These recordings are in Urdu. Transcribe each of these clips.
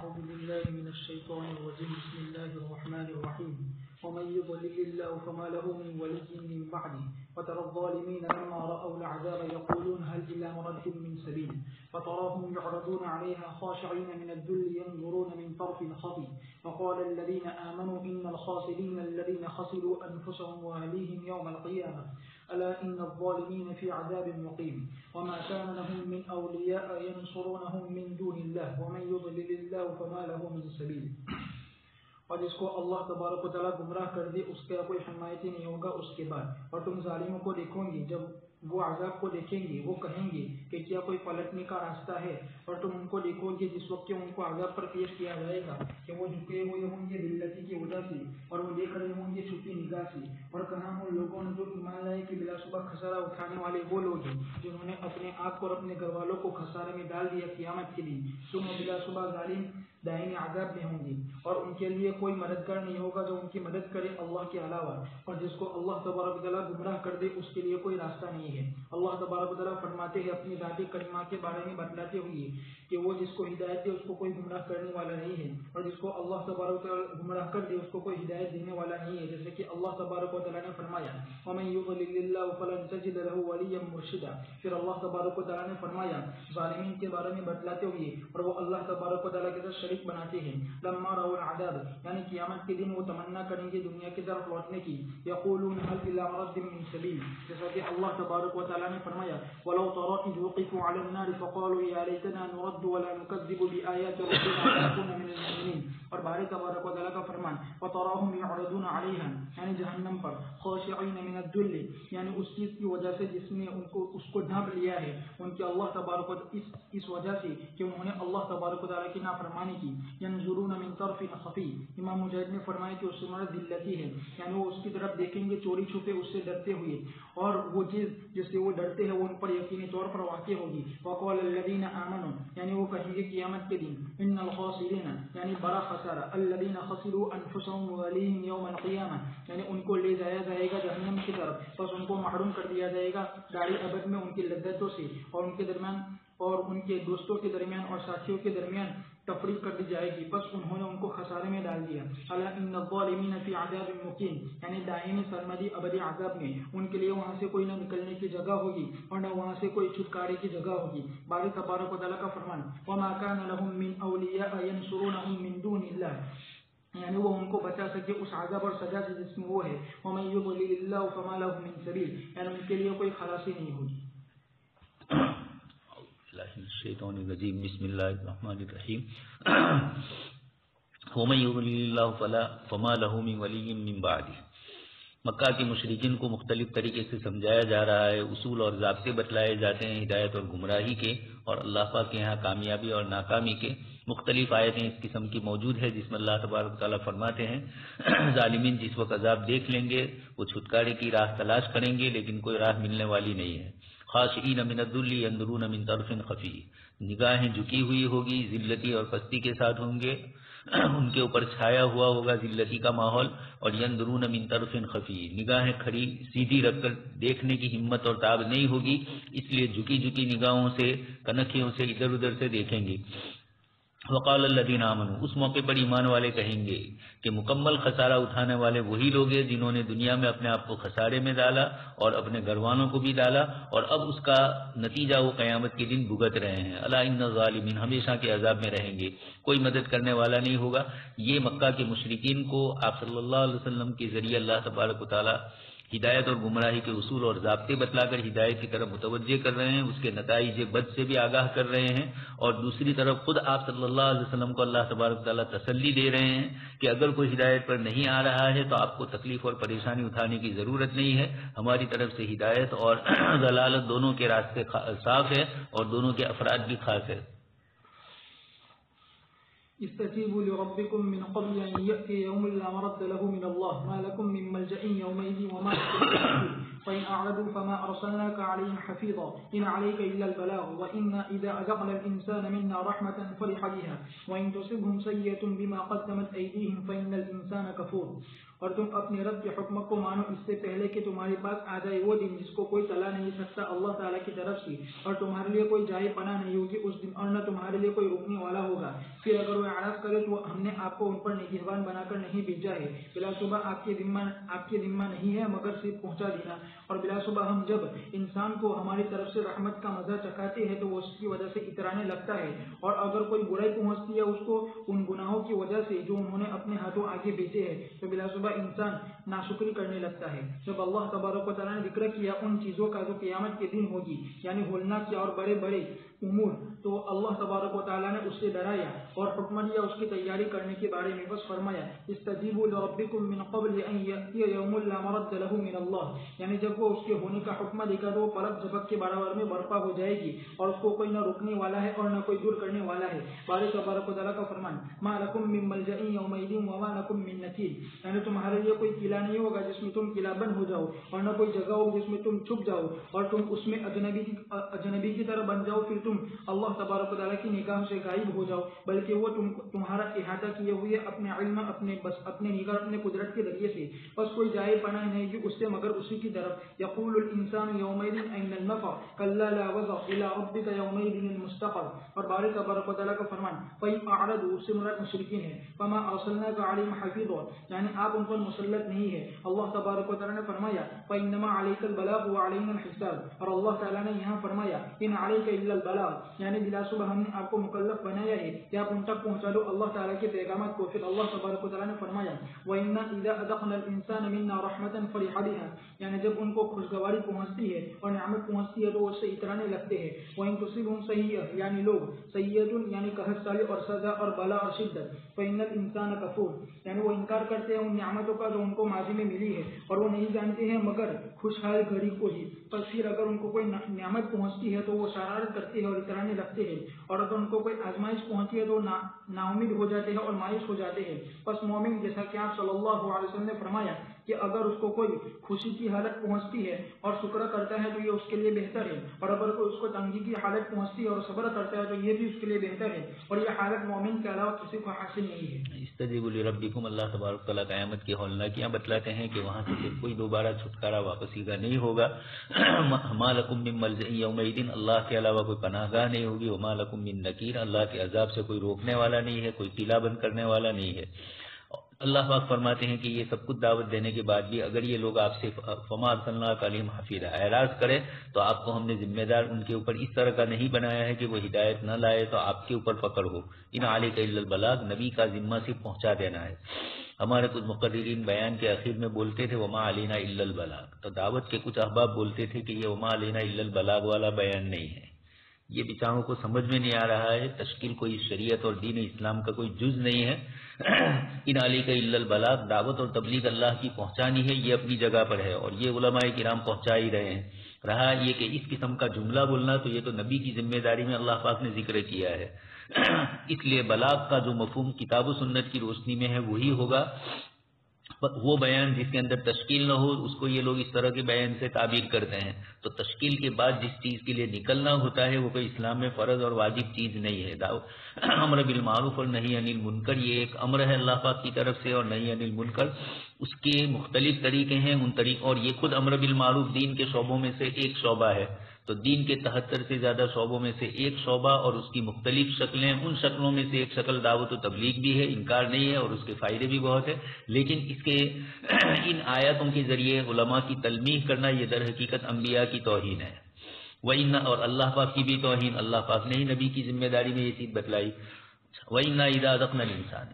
أعوذ بالله من الشيطان الرجيم بسم الله الرحمن الرحيم ومن يضلل الله فما له من ولي من بعده وترى الظالمين لما رأوا العذاب يقولون هل إلى مرد من سبيل فتراهم يعرضون عليها خاشعين من الذل ينظرون من طرف خفي وقال الذين آمنوا إن الخاسرين الذين خسروا أنفسهم وأهليهم يوم القيامة ألا إن الظالمين في عذاب مقيم وما كان لهم من أولياء ينصرونهم من دون الله ومن يضلل الله فما له من سبيل. اور جس کو اللہ تبارک و تعالیٰ گمراہ کر دے اس کا کوئی حمایتی نہیں ہوگا اس کے بعد. اور تم ظالموں کو دیکھو گے جب وہ عذاب کو دیکھیں گے وہ کہیں گے کہ کیا کوئی پلٹنے کا راستہ ہے. اور تم ان کو دیکھو گے جس وقت ان کو عذاب پر پیش کیا جائے گا کہ وہ جھکے ہوئے ہوں گے ذلتی کی وجہ سے اور وہ دیکھ رہے ہوں گے چھپی نگاہ سے. اور کہاں ان لوگوں نے جو ایمان لائے کہ بلا صبح خسارہ اٹھانے والے وہ لوگ ہیں جنہوں نے اپنے آپ اور اپنے گھر والوں کو خسارے میں ڈال دیا قیامت کے دن. تم بلا صبح ظالم دائمی عذاب میں ہوں گے اور ان کے لیے کوئی مددگار نہیں ہوگا جو ان کی مدد کرے اللہ کے علاوہ. اور جس کو اللہ تبارک و تعالیٰ گمراہ کر دے اس کے لیے کوئی راستہ نہیں ہے. اللہ تبارک و تعالیٰ فرماتے ہیں اپنی ذات کریمہ کے بارے میں بتلاتے ہوئے کہ وہ جس کو ہدایت دے اس کو کوئی گمراہ کرنے والا نہیں ہے اور جس کو اللہ تبارک و تعالیٰ گمراہ کر دے اس کو کوئی ہدایت دینے والا نہیں ہے. جیسے کہ اللہ تبارک و تعالیٰ نے فرمایا وَمَن يُضْلِلِ اللَّهُ فَلَن تَجِدَ لَهُ وَلِيًّا مُرْشِدًا. پھر اللہ تبارک و تعالیٰ نے فرمایا ظالمین کے بارے میں بتلاتے ہوئے اور وہ اللہ تبارک و تعالیٰ کے ساتھ شریک بناتے ہیں. لما رأوا العذاب یعنی قیامت کے دن وہ تمنا کریں گے دنیا کی طرف لوٹنے کی. یقولون هل إلى مرد من سبيل. جیسا کہ اللہ تبارک و تعالیٰ نے فرمایا ولو ترى إذ وقفوا على النار فقالوا يا ليتنا نرد ولا نكذب بآيات ربنا ونكون من المؤمنين. اور باری تبارک و تعالیٰ کا فرمان وتراهم يعرضون عليها یعنی جہنم پر خاشعين من الذل یعنی اس چیز کی وجہ سے جس نے ان کو اس کو ڈھانپ لیا ہے ان کے اللہ تبارک و اس وجہ سے کہ انہوں نے اللہ تبارک و تعالیٰ کی نافرمانی کی. ينظرون من طرف خفي. امام مجاہد نے فرمایا کہ اس سے مراد ذلتی ہے یعنی وہ اس کی طرف دیکھیں گے چوری چھپے اس سے ڈرتے ہوئے اور وہ چیز جس سے وہ ڈرتے ہیں وہ ان پر یقینی طور پر واقع ہوگی. وقال الذين آمنوا یعنی وہ کہیں گے قیامت کے دن ان الخاسرین یعنی بڑا خسارہ الذين خسروا انفسهم واهليهم يوم القيامه یعنی ان کو لے جایا جائے گا جہنم کی طرف بس ان کو محروم کر دیا جائے گا دار ابد میں ان کی لذتوں سے اور ان کے درمیان اور ان کے دوستوں کے درمیان اور ساتھیوں کے درمیان تفریق کر دی جائے گی. بس انہوں نے ان کو خسارے میں ڈال دیا. الا ان الظالمین فی عذاب مقیم یعنی دائمی سرمدی ابدی عذاب میں ان کے لیے وہاں سے کوئی نہ نکلنے کی جگہ ہوگی اور نہ وہاں سے کوئی چھٹکارے کی جگہ ہوگی. باری تبارک و تعالیٰ کا فرمان وما كان لهم من اولیاء ينصرونهم من دون الله یعنی وہ ان کو بچا سکے اس عذاب اور سزا سے جس میں وہ ہے. ومن يضلل الله فما له من سبيل یعنی ان کے لیے کوئی خلاصی نہیں ہوگی. الشیطان الرجیم بسم اللہ الرحمن الرحیم. ومن يضلل الله فما له من ولي من بعده. مکہ کے مشرکین کو مختلف طریقے سے سمجھایا جا رہا ہے، اصول اور ضابطے بتلائے جاتے ہیں ہدایت اور گمراہی کے اور اللہ پاک کے یہاں کامیابی اور ناکامی کے. مختلف آیتیں اس قسم کی موجود ہے جس میں اللہ تبارک و تعالیٰ فرماتے ہیں ظالمین جس وقت عذاب دیکھ لیں گے وہ چھٹکارے کی راہ تلاش کریں گے لیکن کوئی راہ ملنے والی نہیں ہے. خاشعین من الذل ينظرون من طرف خفی. نگاہیں جھکی ہوئی ہوگی ذلتی اور پستی کے ساتھ ہوں گے ان کے اوپر چھایا ہوا ہوگا ذلتی کا ماحول. اور ينظرون من طرف خفی نگاہیں کھڑی سیدھی رکھ کر دیکھنے کی ہمت اور طاقت نہیں ہوگی اس لیے جھکی جھکی نگاہوں سے کنکھیوں سے ادھر ادھر سے دیکھیں گے. وقال الذين آمنوا اس موقع پر ایمان والے کہیں گے کہ مکمل خسارہ اٹھانے والے وہی لوگ ہیں جنہوں نے دنیا میں اپنے آپ کو خسارے میں ڈالا اور اپنے گھر والوں کو بھی ڈالا اور اب اس کا نتیجہ وہ قیامت کے دن بھگت رہے ہیں. الا ان الظالمین ہمیشہ کے عذاب میں رہیں گے کوئی مدد کرنے والا نہیں ہوگا. یہ مکہ کے مشرکین کو آپ صلی اللہ علیہ وسلم کے ذریعے اللہ تبارک و تعالی ہدایت اور گمراہی کے اصول اور ضابطے بتلا کر ہدایت کی طرف متوجہ کر رہے ہیں، اس کے نتائج بد سے بھی آگاہ کر رہے ہیں اور دوسری طرف خود آپ صلی اللہ علیہ وسلم کو اللہ تبارک و تعالیٰ تسلی دے رہے ہیں کہ اگر کوئی ہدایت پر نہیں آ رہا ہے تو آپ کو تکلیف اور پریشانی اٹھانے کی ضرورت نہیں ہے. ہماری طرف سے ہدایت اور ضلالت دونوں کے راستے صاف ہے اور دونوں کے افراد بھی خاص ہے. استجیبوا لربکم من قبل ان یأتی یوم لا مرد له من الله ما لكم من ملجأ یومئذ وما لكم فإن أعرضوا فما أرسلناك عليهم حفيظا إن عليك إلا البلاغ وإنا إذا أذقنا الإنسان منا رحمة فرح بها وإن تصبهم سيئة بما قدمت أيديهم فإن الإنسان كفور. اور تم اپنے رب کے حکم کو مانو اس سے پہلے کہ تمہارے پاس آ جائے وہ دن جس کو کوئی چلا نہیں سکتا اللہ تعالیٰ کی طرف سے، اور تمہارے لیے کوئی جائے پناہ نہیں ہوگی اس دن، اور نہ تمہارے لیے کوئی رکنے والا ہوگا۔ پھر اگر وہ اعراض کرے تو ہم نے آپ کو ان پر نگہبان بنا کر نہیں بھیجا ہے، بلا شبہ آپ کے ذمہ نہیں ہے مگر صرف پہنچا دینا، اور بلا شبہ ہم جب انسان کو ہماری طرف سے رحمت کا مزہ چکھاتے ہیں تو وہ اس کی وجہ سے اترانے لگتا ہے، اور اگر کوئی برائی پہنچتی ہے اس کو ان گناہوں کی وجہ سے جو انہوں نے اپنے ہاتھوں آگے بھیجے ہیں تو بلا شبہ انسان ناشکری کرنے لگتا ہے۔ جب اللہ تبارک و تعالیٰ نے ذکر کیا ان چیزوں کا جو قیامت کے دن ہوگی، یعنی ہولناک اور بڑے بڑے امور، تو اللہ تبارک و تعالیٰ نے اس سے ڈرایا اور حکم دیا اس کی تیاری کرنے کے بارے میں، بس فرمایا استجیبوا لربکم من قبل ان یأتی یوم لا مرد له من اللہ، یعنی جب وہ اس کے ہونے کا حکم دے گا تو وہ پلک جھپک کے برابر میں برپا ہو جائے گی اور اس کو کوئی نہ روکنے والا ہے اور نہ کوئی دور کرنے والا ہے۔ باری تبارک و تعالیٰ کا فرمان ما لکم من ملجأ یومئذ وما لکم من نکیر، یعنی تمہارے لیے کوئی قلعہ نہیں ہوگا جس میں تم قلعہ بند ہو جاؤ، اور نہ کوئی جگہ ہو جس میں تم چھپ جاؤ اور تم اس میں اجنبی کی طرح بن جاؤ، پھر تم اللہ تبارک و تعالیٰ کی نگاہ سے غائب ہو جاؤ، بلکہ وہ تمہارا احاطہ کیے ہوئے اپنے علم اپنے نگاہ اپنے قدرت کے ذریعے سے، بس کوئی جائے پناہ نہیں گی اس سے مگر اسی کی طرف۔ یقول الانسان یومئذ این المفر کلا لا وزر الی ربک یومئذ المستقر، اور باری تبارک و تعالیٰ کا فرمان فإن اعرضوا، اس سے مراد مشرکین ہے، فما ارسلناک علیہم حفیظا، یعنی آپ ان پر مسلط نہیں ہے۔ اللہ تبارک و تعالیٰ نے فرمایا فإنما علیک البلاغ وعلینا الحساب، اور اللہ تعالیٰ نے یہاں فرمایا ان علیک الا البلاغ، یعنی بلا شبہ ہم نے آپ کو مکلف بنایا ہے کہ آپ ان تک پہنچا دو اللہ تعالیٰ کے پیغامات کو۔ پھر اللہ تبارک و تعالیٰ نے فرمایا وَإِنَّا إِذَا أَذَقْنَا الْإِنسَانَ مِنَّا رَحْمَةً فَرِحَ بِهَا، یعنی جب ان کو خوشگواری پہنچتی ہے اور نعمت پہنچتی ہے تو اس سے اترانے لگتے ہیں۔ وَإِن تُصِبْهُمْ سَيِّئَةٌ، یعنی لوگ سیئۃ یعنی قحط سالی اور سزا اور بلا اور شدت، فَإِنَّ الْإِنسَانَ كَفُورٌ، یعنی وہ انکار کرتے ہیں ان نعمتوں کا جو ان کو ماضی میں ملی ہے اور وہ نہیں جانتے ہیں مگر خوشحال گھڑی کو ہی، بس پھر اگر ان کو کوئی نعمت پہنچتی ہے تو وہ شرارت کرتے ہیں اور اترانے لگتے ہیں، اور اگر ان کو کوئی آزمائش پہنچتی ہے تو نا امید ہو جاتے ہیں اور مایوس ہو جاتے ہیں۔ بس مومن جیسا کہ آپ صلی اللہ علیہ وسلم نے فرمایا کہ اگر اس کو کوئی خوشی کی حالت پہنچتی ہے اور شکر کرتا ہے تو یہ اس کے لیے بہتر ہے، اور اگر کوئی اس کو تنگی کی حالت پہنچتی ہے اور صبر کرتا ہے تو یہ بھی اس کے لیے بہتر ہے، اور یہ حالت مومن کے علاوہ کسی کو حاصل نہیں ہے۔ استجیبوا لربکم، اللہ تبارک تعالیٰ قیامت کی ہولناکیاں بتلاتے ہیں کہ وہاں سے پھر کوئی دوبارہ چھٹکارا واپسی کا نہیں ہوگا۔ ما لکم من ملجأ یومئذ، اللہ کے علاوہ کوئی پناہ گاہ نہیں ہوگی۔ وما لکم من نکیر، اللہ کے عذاب سے کوئی روکنے والا نہیں ہے، کوئی قلعہ بند کرنے والا نہیں ہے۔ اللہ پاک فرماتے ہیں کہ یہ سب کچھ دعوت دینے کے بعد بھی اگر یہ لوگ آپ سے فما ارسلناک علیہم حفیظا اعراض کرے تو آپ کو ہم نے ذمہ دار ان کے اوپر اس طرح کا نہیں بنایا ہے کہ وہ ہدایت نہ لائے تو آپ کے اوپر پکڑ ہو۔ ان علیک الا البلاغ، نبی کا ذمہ صرف پہنچا دینا ہے۔ ہمارے کچھ مقررین بیان کے اخیر میں بولتے تھے وما علینا الا البلاغ، تو دعوت کے کچھ احباب بولتے تھے کہ یہ وما علینا الا البلاغ والا بیان نہیں ہے۔ یہ بیچاروں کو سمجھ میں نہیں آ رہا ہے، تشکیل کوئی شریعت اور دین اسلام کا کوئی جز نہیں ہے۔ ان علیک الا البلاغ، دعوت اور تبلیغ اللہ کی پہنچانی ہے، یہ اپنی جگہ پر ہے اور یہ علماء کرام پہنچا ہی رہے ہیں۔ رہا یہ کہ اس قسم کا جملہ بولنا تو یہ تو نبی کی ذمہ داری میں اللہ پاک نے ذکر کیا ہے، اس لیے بلاغ کا جو مفہوم کتاب و سنت کی روشنی میں ہے وہی ہوگا۔ وہ بیان جس کے اندر تشکیل نہ ہو اس کو یہ لوگ اس طرح کے بیان سے تعبیر کرتے ہیں، تو تشکیل کے بعد جس چیز کے لیے نکلنا ہوتا ہے وہ کوئی اسلام میں فرض اور واجب چیز نہیں ہے۔ امر بالمعروف اور نہی عن المنکر، یہ ایک امر ہے اللہ پاک کی طرف سے، اور نہی عن المنکر اس کے مختلف طریقے ہیں، ان طریقوں، اور یہ خود امر بالمعروف دین کے شعبوں میں سے ایک شعبہ ہے، تو دین کے 73 سے زیادہ شعبوں میں سے ایک شعبہ اور اس کی مختلف شکلیں، ان شکلوں میں سے ایک شکل دعوت و تبلیغ بھی ہے، انکار نہیں ہے، اور اس کے فائدے بھی بہت ہیں، لیکن اس کے ان آیاتوں کے ذریعے علماء کی تلمیح کرنا یہ در حقیقت انبیاء کی توہین ہے، وَإِنَّ، اور اللہ پاک کی بھی توہین، اللہ پاک نے ہی نبی کی ذمہ داری میں یہ چیز بتلائی۔ وَإِنَّا إِذَا أَذَقْنَا الْإِنسَانَ،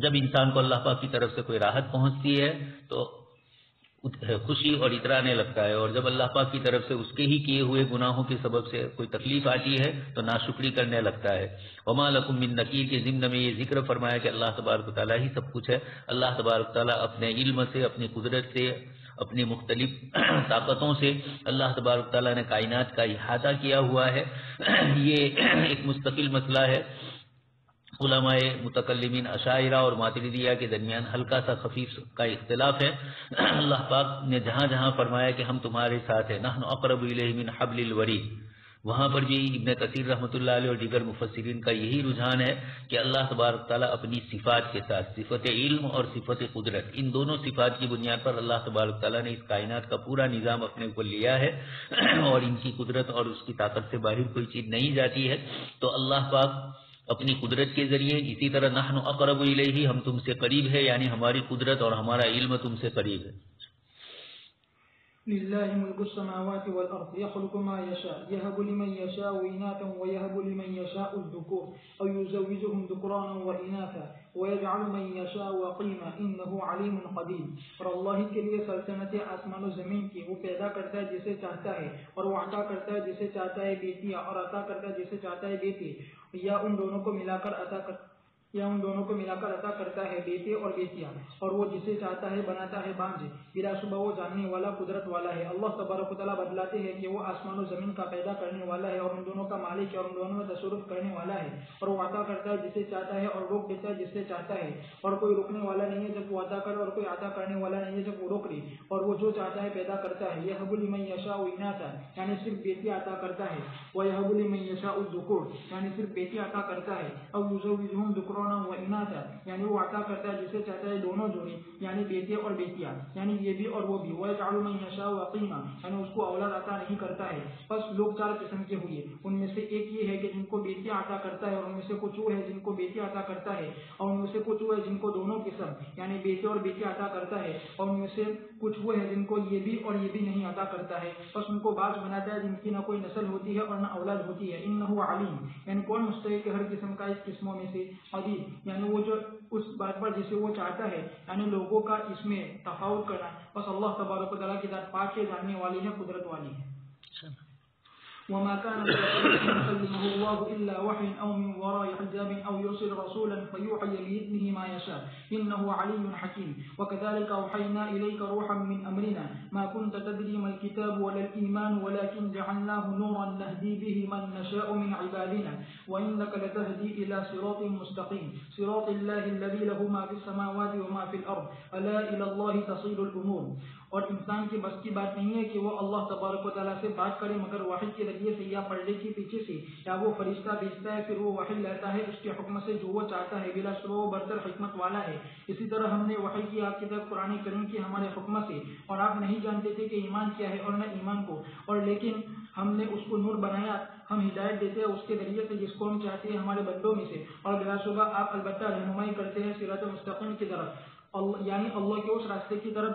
جب انسان کو اللہ پاک کی طرف سے کوئی راحت پہنچتی ہے تو خوشی اور اترانے لگتا ہے، اور جب اللہ پاک کی طرف سے اس کے ہی کیے ہوئے گناہوں کے سبب سے کوئی تکلیف آتی ہے تو ناشکری کرنے لگتا ہے۔ وما لکم من نکیر کے ضمن میں یہ ذکر فرمایا کہ اللہ تبارک و تعالیٰ ہی سب کچھ ہے، اللہ تبارک و تعالیٰ اپنے علم سے، اپنی قدرت سے، اپنی مختلف طاقتوں سے اللہ تبارک و تعالیٰ نے کائنات کا احاطہ کیا ہوا ہے۔ یہ ایک مستقل مسئلہ ہے، علماء متکلمین اشاعرہ اور ماتریدیہ کے درمیان ہلکا سا خفیف کا اختلاف ہے۔ اللہ پاک نے جہاں جہاں فرمایا کہ ہم تمہارے ساتھ ہیں، نحن اقرب الیہ من حبل الورید، وہاں پر بھی ابن کثیر رحمۃ اللہ علیہ اور دیگر مفسرین کا یہی رجحان ہے کہ اللہ تبارک تعالیٰ اپنی صفات کے ساتھ صفت علم اور صفت قدرت ان دونوں صفات کی بنیاد پر اللہ تبارک تعالیٰ نے اس کائنات کا پورا نظام اپنے اوپر لیا ہے اور ان کی قدرت اور اس کی طاقت سے باہر کوئی چیز نہیں جاتی ہے. تو اللہ پاک اپنی قدرت کے ذریعے اسی طرح نحن اقرب الیہ ہم تم سے قریب ہے یعنی ہماری قدرت اور ہمارا علم تم سے قریب ہے. لله ملك السماوات والأرض يخلق ما يشاء يهب لمن يشاء إناثا ويهب لمن يشاء الذكور أو يزوجهم ذكرانا وإناثا ويجعل من يشاء وقيما إنه عليم قدير. اور اللہ کے لیے سلطنت آسمان و زمین کی، وہ پیدا کرتا ہے جسے چاہتا ہے اور وہ عطا کرتا ہے جسے چاہتا ہے بیٹیاں اور عطا کرتا ہے جسے چاہتا ہے بیٹے یا ان دونوں کو ملا کر عطا کرتا ہے بیٹے اور بیٹیاں اور وہ جسے چاہتا ہے بناتا ہے بانجھ. بلا شبہ وہ جاننے والا قدرت والا ہے. اللہ تبارک و تعالیٰ بدلاتے ہیں کہ وہ آسمان و زمین کا پیدا کرنے والا ہے اور ان دونوں کا مالک ہے اور ان دونوں میں تصرف کرنے والا ہے اور وہ عطا کرتا ہے جسے چاہتا ہے اور روک دیتا ہے جسے چاہتا ہے اور کوئی روکنے والا نہیں ہے جب وہ عطا کرے اور کوئی عطا کرنے والا نہیں ہے جب وہ روک لے اور وہ جو چاہتا ہے پیدا کرتا ہے. یہب لمن یشاء اناثا یعنی صرف بیٹی عطا کرتا ہے ویہب لمن یشاء الذکور یعنی صرف بیٹی عطا کرتا ہے او یزوجہم ذکرانا واناثا یعنی وہ عطا کرتا ہے جسے چاہتا ہے دونوں جوڑے یعنی بیٹے اور بیٹیاں یعنی یہ بھی اور وہ بھی. وَيَجْعَلُ مَن يَشَاءُ عَقِيمًا یعنی اس کو اولاد عطا نہیں کرتا ہے. بس لوگ چار قسم کے ہوئے، ان میں سے ایک یہ ہے کہ جن کو بیٹیاں عطا کرتا ہے اور ان میں سے کچھ وہ ہے جن کو بیٹی عطا کرتا ہے اور ان میں سے کچھ وہ ہے جن کو دونوں قسم یعنی بیٹے اور بیٹی عطا کرتا ہے اور ان میں سے کچھ وہ ہے جن کو یہ بھی اور یہ بھی نہیں عطا کرتا ہے. بس ان کو باز بناتا ہے جن کی نہ کوئی نسل ہوتی ہے اور نہ اولاد ہوتی ہے. انہ علیم یعنی کون مستحق ہے ہر قسم کا اس قسموں میں سے. قدیر یعنی وہ جو اس بات پر جسے وہ چاہتا ہے یعنی لوگوں کا اس میں تفاوت کرنا. بس اللہ تبارک و تعالیٰ کی ذات پاک ہے، جاننے والی ہے، قدرت والی ہے. وما كان يكلمه الله إلا وحي أو من وراء حجاب أو يرسل رسولا فيوحي بإذنه ما يشاء إنه علي حكيم. وكذلك أوحينا إليك روحا من أمرنا ما كنت تدري ما الكتاب ولا الإيمان ولكن جعلناه نورا نهدي به من نشاء من عبادنا وإنك لتهدي إلى صراط مستقيم صراط الله الذي له ما في السماوات وما في الأرض ألا إلى الله تصير الأمور. اور انسان کی بس کی بات نہیں ہے کہ وہ اللہ تبارک و تعالیٰ سے بات کرے مگر وحی کے ذریعے سے یا پردے کے پیچھے سے یا وہ فرشتہ بھیجتا ہے پھر وہ وحی لیتا ہے اس کے حکم سے جو وہ چاہتا ہے. بلا شبہ وہ برتر حکمت والا ہے. اسی طرح ہم نے وحی کی آپ کی طرف قرآن کریم کی ہمارے حکم سے اور آپ نہیں جانتے تھے کہ ایمان کیا ہے اور نہ ایمان کو اور لیکن ہم نے اس کو نور بنایا. ہم ہدایت دیتے ہیں اس کے ذریعے سے جس کو ہم چاہتے ہیں ہمارے بندوں میں سے اور بلا شبہ آپ البتہ رہنمائی کرتے ہیں صراط مستقیم کی طرف یعنی اللہ کے اس راستے کی طرف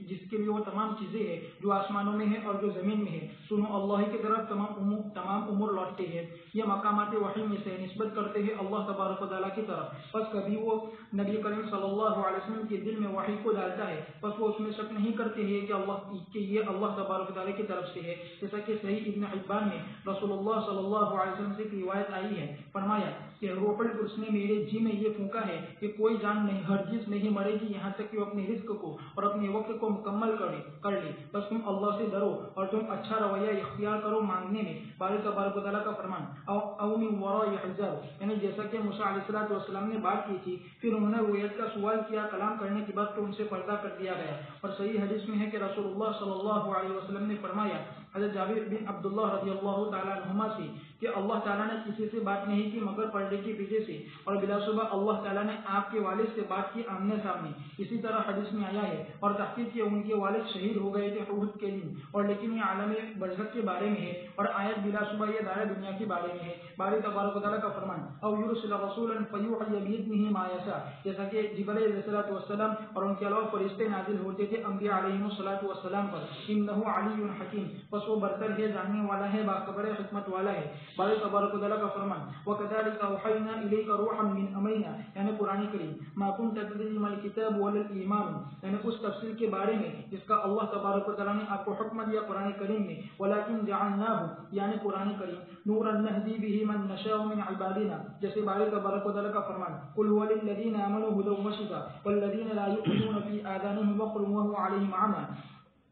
جس کے لیے وہ تمام چیزیں ہیں جو آسمانوں میں ہے اور جو زمین میں ہے. سنو اللہ کی طرف تمام امور لوٹتے ہیں. یہ مقامات وحی میں سے نسبت کرتے ہیں اللہ تبارک و تعالیٰ کی طرف. بس کبھی وہ نبی کریم صلی اللہ علیہ وسلم کے دل میں وحی کو ڈالتا ہے بس وہ اس میں شک نہیں کرتے ہیں کہ یہ اللہ تبارک و تعالیٰ کی طرف سے ہے. جیسا کہ صحیح ابن حبان میں رسول اللہ صلی اللہ علیہ وسلم سے روایت آئی ہے، فرمایا کہ روح القدس نے میرے جی میں یہ پھونکا ہے کہ کوئی جان نہیں ہرگز نہیں مرے گی یہاں تک کہ وہ اپنے رزق کو اور اپنے وقت کو مکمل کر لے. بس تم اللہ سے ڈرو اور تم اچھا رویہ اختیار کرو مانگنے میں. باری تبارک و تعالیٰ کا فرمان او من وراء حجاب یعنی جیسا کہ موسیٰ علیہ السلام نے بات کی تھی پھر انہوں نے رویت کا سوال کیا، کلام کرنے کے بعد تو ان سے پردہ کر دیا گیا. اور صحیح حدیث میں ہے کہ رسول اللہ صلی اللہ علیہ وسلم نے فرمایا حضرت جابر بن عبداللہ رضی اللہ تعالیٰ عنہما سے کہ اللہ تعالیٰ نے کسی سے بات نہیں کی مگر پردے کے پیچھے سے اور بلا شبہ اللہ تعالیٰ نے آپ کے والد سے بات کی آمنے سامنے. اسی طرح حدیث میں آیا ہے اور تحقیق کہ ان کے والد شہید ہو گئے تھے احد کے دن اور لیکن یہ عالم برزخ کے بارے میں ہے اور آیت بلا شبہ یہ دار دنیا کے بارے میں ہے. باری تبارک و تعالیٰ کا فرمان او یرسل رسولا فیوحی بإذنہ ما یشاء جیسا کہ جبرائیل علیہ السلام اور ان کے علاوہ فرشتے نازل ہوتے تھے انبیاء علیہم السلام پر. انہ علی حکیم بس وہ برتر ہے، جاننے والا ہے، باخبر ہے، حکمت والا ہے. باری تبارک و تعالیٰ کا فرمان وَكَذَلِكَ أَوْحَيْنَا إِلَيْكَ رُوحًا مِّنْ أَمْرِنَا یعنی قرآن کریم مَا كُنْتَ تَدْرِي مَا الْكِتَابُ وَلَا الْإِيمَانُ یعنی اس تفصیل کے بارے میں جس کا اللہ تبارک و تعالیٰ نے آپ کو حکم دیا قرآن کریم میں. وَلَكِنْ جَعَلْنَاهُ یعنی قرآن کریم نُورًا نَهْدِي بِهِ مَن نَّشَاءُ مِنْ عِبَادِنَا جیسے باری تبارک و تعالیٰ کا فرمان قُلْ هُوَ لِلَّذِينَ آمَنُوا هُدًى وَشِفَاءٌ وَالَّذِينَ لَا يُؤْمِنُونَ فِي آذَانِهِمْ وَقْرٌ وَهُوَ عَلَيْهِمْ عَمًى.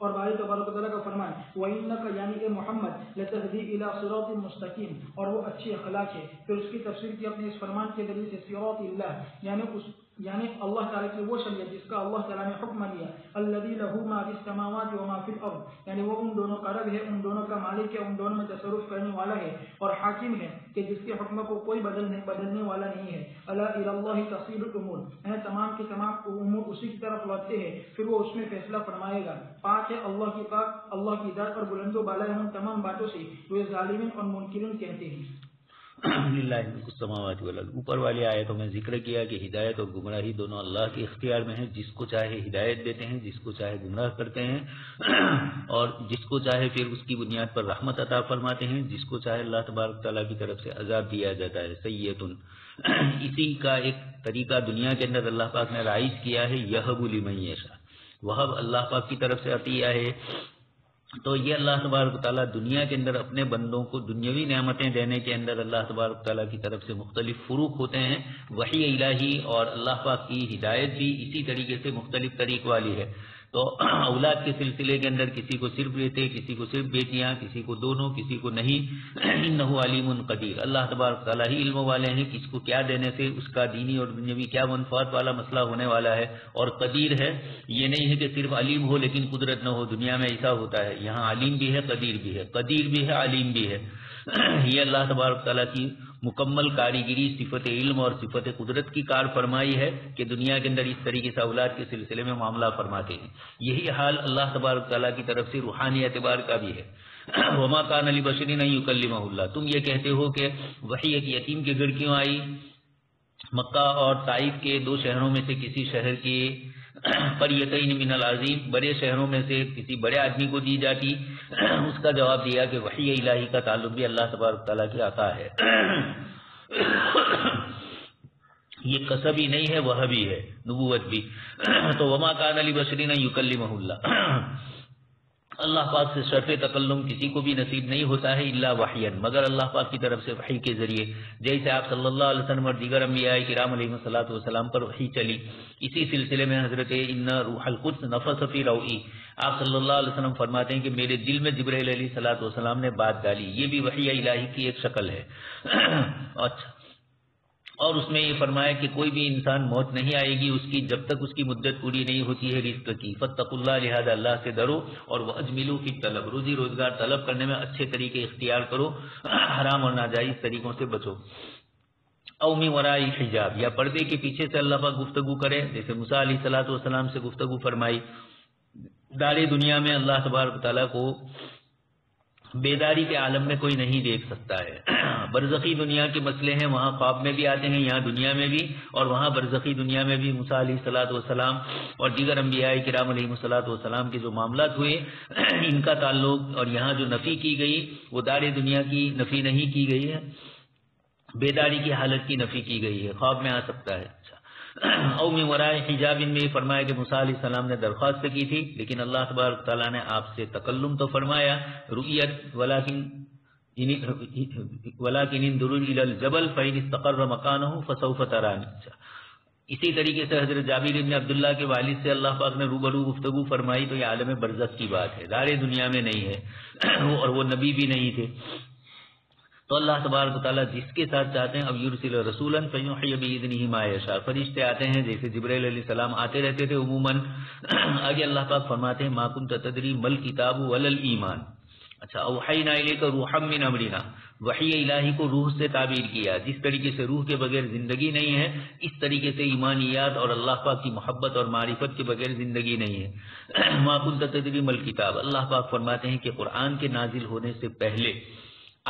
اور باری تبارک و تعالیٰ کا فرمان وَإِنَّكَ یعنی کہ محمد لَتَهْدِي إِلَى صِرَاطٍ مُسْتَقِيمٍ اور وہ اچھی اخلاق ہے. پھر اس کی تفسیر کی اپنے اس فرمان کے ذریعے سے صراط اللہ یعنی اس یعنی اللہ تعالیٰ کی وہ شریعت جس کا اللہ تعالیٰ نے حکم دیا، الذی لہ ما فی السماوات و ما فی الارض، یعنی وہ ان دونوں کا رب ہے، ان دونوں کا مالک ہے، ان دونوں میں تصرف کرنے والا ہے اور حاکم ہے کہ جس کے حکم کو کوئی بدلنے والا نہیں ہے۔ الا الی اللہ تصیر الامور، یعنی تمام کے تمام امور اسی کی طرف لوٹتے ہیں، پھر وہ اس میں فیصلہ فرمائے گا۔ پاک ہے اللہ کی ذات اور بلند و بالا ہے ان تمام باتوں سے جو یہ ظالمین اور منکرین کہتے ہیں۔ للہ ملک السماوات والارض، اوپر والی آیتوں میں ذکر کیا کہ ہدایت اور گمراہی دونوں اللہ کے اختیار میں ہیں، جس کو چاہے ہدایت دیتے ہیں، جس کو چاہے گمراہ کرتے ہیں، اور جس کو چاہے پھر اس کی بنیاد پر رحمت عطا فرماتے ہیں، جس کو چاہے اللہ تبارک تعالیٰ کی طرف سے عذاب دیا جاتا ہے۔ سیئۃ، اسی کا ایک طریقہ دنیا کے اندر اللہ پاک نے رائج کیا ہے، یہب لمن یشاء، وہب اللہ پاک کی طرف سے عطیہ ہے۔ تو یہ اللہ تبارک تعالیٰ دنیا کے اندر اپنے بندوں کو دنیاوی نعمتیں دینے کے اندر اللہ تبارک تعالیٰ کی طرف سے مختلف فروق ہوتے ہیں۔ وحی الہی اور اللہ پاک کی ہدایت بھی اسی طریقے سے مختلف طریق والی ہے۔ تو اولاد کے سلسلے کے اندر کسی کو صرف بیٹے، کسی کو صرف بیٹیاں، کسی کو دونوں، کسی کو نہیں۔ انہ علیم قدیر، اللہ تبارک تعالیٰ ہی علم والے ہیں کس کو کیا دینے سے اس کا دینی اور دنیاوی کیا منفعت والا مسئلہ ہونے والا ہے، اور قدیر ہے۔ یہ نہیں ہے کہ صرف علیم ہو لیکن قدرت نہ ہو، دنیا میں ایسا ہوتا ہے، یہاں علیم بھی ہے، قدیر بھی ہے، قدیر بھی ہے، علیم بھی ہے۔ یہ اللہ تبارک تعالیٰ کی مکمل کاریگری، صفت علم اور صفت قدرت کی کار فرمائی ہے کہ دنیا کے اندر اس طریقے سے اولاد کے سلسلے میں معاملہ فرماتے ہیں۔ یہی حال اللہ تبارک تعالیٰ کی طرف سے روحانی اعتبار کا بھی ہے۔ وما کان لبشر ان یکلمہ اللہ، تم یہ کہتے ہو کہ وحی ایک یتیم کے گھر کیوں آئی؟ مکہ اور طائف کے دو شہروں میں سے کسی شہر کی قریتین من العظیم، بڑے شہروں میں سے کسی بڑے آدمی کو دی جاتی۔ اس کا جواب دیا کہ وحی الہی کا تعلق بھی اللہ تبارک تعالیٰ کی عطا ہے، یہ کسب ہی نہیں ہے، وہ بھی ہے، نبوت بھی۔ تو وما کان لبشر ان یکلمہ اللہ، اللہ پاک سے شرف تکلم کسی کو بھی نصیب نہیں ہوتا ہے الا وحیًا، مگر اللہ پاک کی طرف سے وحی کے ذریعے، جیسے آپ صلی اللہ علیہ وسلم اور دیگر انبیاء کرام علیہم الصلوۃ والسلام پر وحی چلی۔ اسی سلسلے میں حضرت ان روح القدس نفث فی روعی، آپ صلی اللہ علیہ وسلم فرماتے ہیں کہ میرے دل میں جبرائیل علیہ الصلوۃ والسلام نے بات ڈالی، یہ بھی وحی الہی کی ایک شکل ہے۔ اچھا، اور اس میں یہ فرمایا کہ کوئی بھی انسان موت نہیں آئے گی اس کی جب تک اس کی مدت پوری نہیں ہوتی ہے رزق کی۔ فاتقوا اللہ، لہذا اللہ سے ڈرو، اور واجملوا فی الطلب، روزی روزگار طلب کرنے میں اچھے طریقے اختیار کرو، حرام اور ناجائز طریقوں سے بچو۔ او من وراء حجاب، یا پردے کے پیچھے سے اللہ پاک گفتگو کرے، جیسے موسیٰ علیہ الصلوۃ والسلام سے گفتگو فرمائی۔ دار دنیا میں اللہ تبارک تعالیٰ کو بیداری کے عالم میں کوئی نہیں دیکھ سکتا ہے۔ برزخی دنیا کے مسئلے ہیں، وہاں خواب میں بھی آتے ہیں، یہاں دنیا میں بھی، اور وہاں برزخی دنیا میں بھی موسیٰ علیہ الصلوۃ والسلام اور دیگر انبیاء کرام علیہم الصلوۃ والسلام کے جو معاملات ہوئے ان کا تعلق، اور یہاں جو نفی کی گئی وہ دار دنیا کی نفی نہیں کی گئی ہے، بیداری کی حالت کی نفی کی گئی ہے، خواب میں آ سکتا ہے۔ او من وراء حجاب میں فرمایا کہ موسیٰ علیہ السلام نے درخواست کی تھی، لیکن اللہ تبارک تعالیٰ نے آپ سے تکلم تو فرمایا، رؤیت ولکن انظروا الی الجبل فإن استقر مکانہ فسوف ترانی۔ اسی طریقے سے حضرت جابر بن عبداللہ کے والد سے اللہ پاک نے روبرو گفتگو فرمائی، تو یہ عالم برزخ کی بات ہے، دار دنیا میں نہیں ہے، اور وہ نبی بھی نہیں تھے۔ تو اللہ تبارک تعالیٰ جس کے ساتھ چاہتے ہیں، اب یرسل رسولا فیوحی باذنہ ما یشاء، فرشتے آتے ہیں جیسے جبرائیل علیہ السلام آتے رہتے تھے عموماً۔ آگے اللہ پاک فرماتے ہیں ما کنت تدری ما الکتاب ولا الایمان۔ اچھا، اوحینا الیک روحا من امرنا، وحی الہی کو روح سے تعبیر کیا، جس طریقے سے روح کے بغیر زندگی نہیں ہے اس طریقے سے ایمانیات اور اللہ پاک کی محبت اور معرفت کے بغیر زندگی نہیں ہے۔ ما کنت تدری ما الکتاب، اللہ پاک فرماتے ہیں کہ قرآن کے نازل ہونے سے پہلے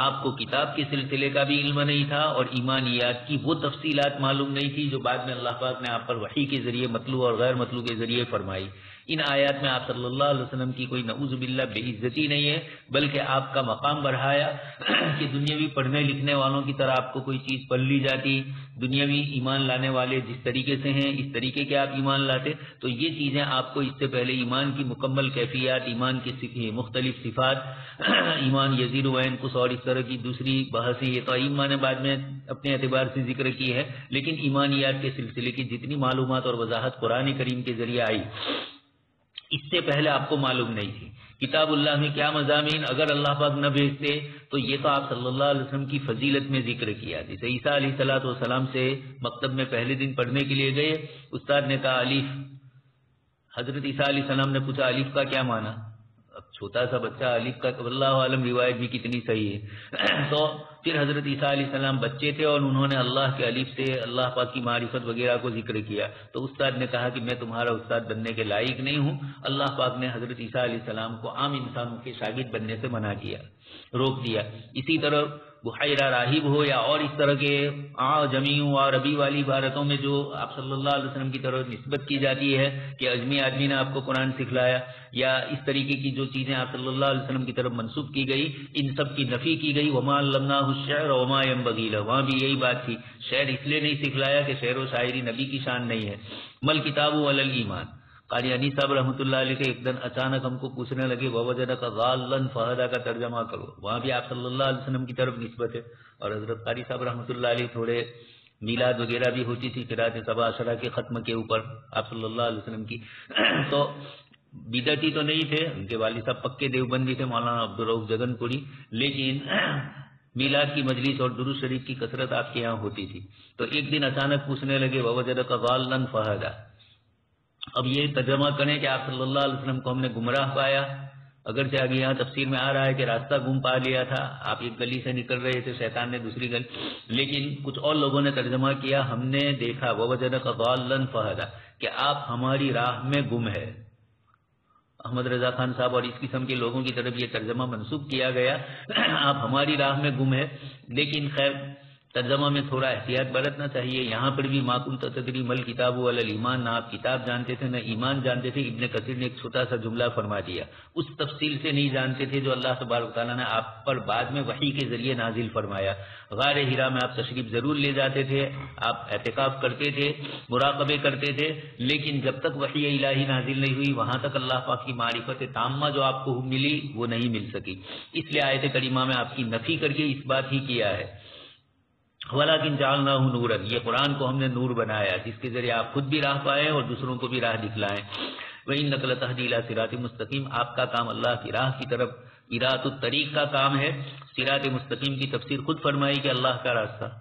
آپ کو کتاب کے سلسلے کا بھی علم نہیں تھا، اور ایمانیات کی وہ تفصیلات معلوم نہیں تھی جو بعد میں اللہ پاک نے آپ پر وحی کے ذریعے مطلوع اور غیر مطلوع کے ذریعے فرمائی۔ ان آیات میں آپ صلی اللہ علیہ وسلم کی کوئی نعوذ باللہ بے عزتی نہیں ہے، بلکہ آپ کا مقام بڑھایا کہ دنیاوی پڑھنے لکھنے والوں کی طرح آپ کو کوئی چیز پڑھ لی جاتی، دنیاوی ایمان لانے والے جس طریقے سے ہیں اس طریقے کے آپ ایمان لاتے، تو یہ چیزیں آپ کو اس سے پہلے ایمان کی مکمل کیفیات، ایمان کی مختلف صفات، ایمان یزید و ینقص اور اس طرح کی دوسری بحثیں، یہ تو ایمان نے بعد میں اپنے اعتبار سے ذکر کی ہے، لیکن ایمانیات کے سلسلے کی جتنی معلومات اور وضاحت قرآن کریم کے ذریعے آئی اس سے پہلے آپ کو معلوم نہیں تھی. کتاب اللہ میں کیا مضامین اگر اللہ پاک نہ بھیجتے تو یہ تو آپ صلی اللہ علیہ وسلم کی فضیلت میں ذکر کیا. جیسے عیسیٰ علیہ السلام سے مکتب میں پہلے دن پڑھنے کے لیے گئے, استاد نے کہا الف. حضرت عیسیٰ علیہ السلام نے پوچھا الف کا کیا معنی؟ اب چھوٹا سا بچہ الف کا, اللہ عالم روایت بھی کتنی صحیح ہے. تو پھر حضرت عیسیٰ علیہ السلام بچے تھے اور انہوں نے اللہ کے الف سے اللہ پاک کی معرفت وغیرہ کو ذکر کیا. تو استاد نے کہا کہ میں تمہارا استاد بننے کے لائق نہیں ہوں. اللہ پاک نے حضرت عیسیٰ علیہ السلام کو عام انسانوں کے شاگرد بننے سے منع کیا, روک دیا. اسی طرح بحیرہ راہب ہو یا اور اس طرح کے جمیوں اور عربی والی عبارتوں میں جو آپ صلی اللہ علیہ وسلم کی طرف نسبت کی جاتی ہے کہ اجمی آدمی نے آپ کو قرآن سکھلایا, یا اس طریقے کی جو چیزیں آپ صلی اللہ علیہ وسلم کی طرف منسوب کی گئی, ان سب کی نفی کی گئی. وما علمناہ الشعر وما ينبغی لہ, وہاں بھی یہی بات تھی, شعر اس لیے نہیں سکھلایا کہ شعر و شاعری نبی کی شان نہیں ہے. مل کتاب ولی الایمان. قاری انی صاحب رحمۃ اللہ علیہ کے ایک دن اچانک ہم کو پوچھنے لگے ووجدک ضالا فہدی کا ترجمہ کرو. وہاں بھی آپ صلی اللہ علیہ وسلم کی طرف نسبت ہے. اور حضرت قاری صاحب رحمۃ اللہ علیہ تھوڑے میلاد وغیرہ بھی ہوتی تھی قرات سبع عشرہ کے ختم کے اوپر آپ صلی اللہ علیہ وسلم کی. تو بدعتی تو نہیں تھے, ان کے والد صاحب پکے دیوبندی تھے, مولانا عبدالرؤف جگن پوری, لیکن میلاد کی مجلس اور درود شریف کی کثرت آپ کے یہاں ہوتی تھی. تو ایک دن اچانک پوچھنے لگے ووجدک ضالا فہدی. اب یہ ترجمہ کریں کہ آپ صلی اللہ علیہ وسلم کو ہم نے گمراہ پایا, اگرچہ آگے یہاں تفسیر میں آ رہا ہے کہ راستہ گم پا لیا تھا, آپ ایک گلی سے نکل رہے تھے, شیطان نے دوسری گلی, لیکن کچھ اور لوگوں نے ترجمہ کیا ہم نے دیکھا ووجدک ضالا فہدی کہ آپ ہماری راہ میں گم ہے. احمد رضا خان صاحب اور اس قسم کے لوگوں کی طرف یہ ترجمہ منسوب کیا گیا آپ ہماری راہ میں گم ہے. لیکن خیر ترجمہ میں تھوڑا احتیاط برتنا چاہیے. یہاں پر بھی ما کنت تدری مل کتاب ولا الایمان, نہ آپ کتاب جانتے تھے نہ ایمان جانتے تھے. ابن کثیر نے ایک چھوٹا سا جملہ فرما دیا, اس تفصیل سے نہیں جانتے تھے جو اللہ تبارک تعالیٰ نے آپ پر بعد میں وحی کے ذریعے نازل فرمایا. غار ہرا میں آپ تشریف ضرور لے جاتے تھے, آپ اعتکاف کرتے تھے, مراقبے کرتے تھے, لیکن جب تک وحی الہی نازل نہیں ہوئی وہاں تک اللہ پاک کی معرفت تامہ جو آپ کو ملی وہ نہیں مل سکی. اس لیے آیت کریمہ میں آپ کی نفی کر کے اس بات ہی کیا ہے وَلَكِنْ جَعَلْنَاهُ نُورًا, یہ قرآن کو ہم نے نور بنایا جس کے ذریعے آپ خود بھی راہ پائیں اور دوسروں کو بھی راہ دکھلائیں. وَإِنَّكَ لَتَهْدِي إِلَىٰ صِرَاطٍ مُسْتَقِيمٍ, آپ کا کام اللہ کی راہ کی طرف ارادۃ الطریق کا کام ہے. صراط مستقیم کی تفسیر خود فرمائی کہ اللہ کا راستہ.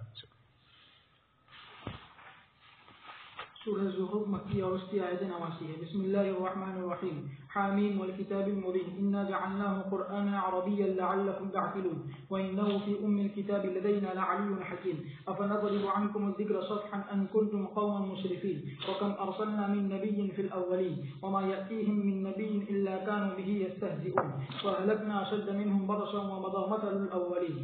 سورہ زخرف مکی اور اس کی آیت نواسی ہے. بسم اللہ الرحمن الرحیم. حامیم والکتاب المبین انا جعلناه قرآنا عربیا لعلکم تعقلون وانه فی ام الكتاب لدینا لعلی حکیم افنضرب عنکم الذکر صفحا ان کنتم قوما مسرفین وکم ارسلنا من نبی فی الاولین وما یأتیهم من نبی الا كانوا به یستهزئون فاهلکنا اشد منهم بطشا ومضى مثل الاولین.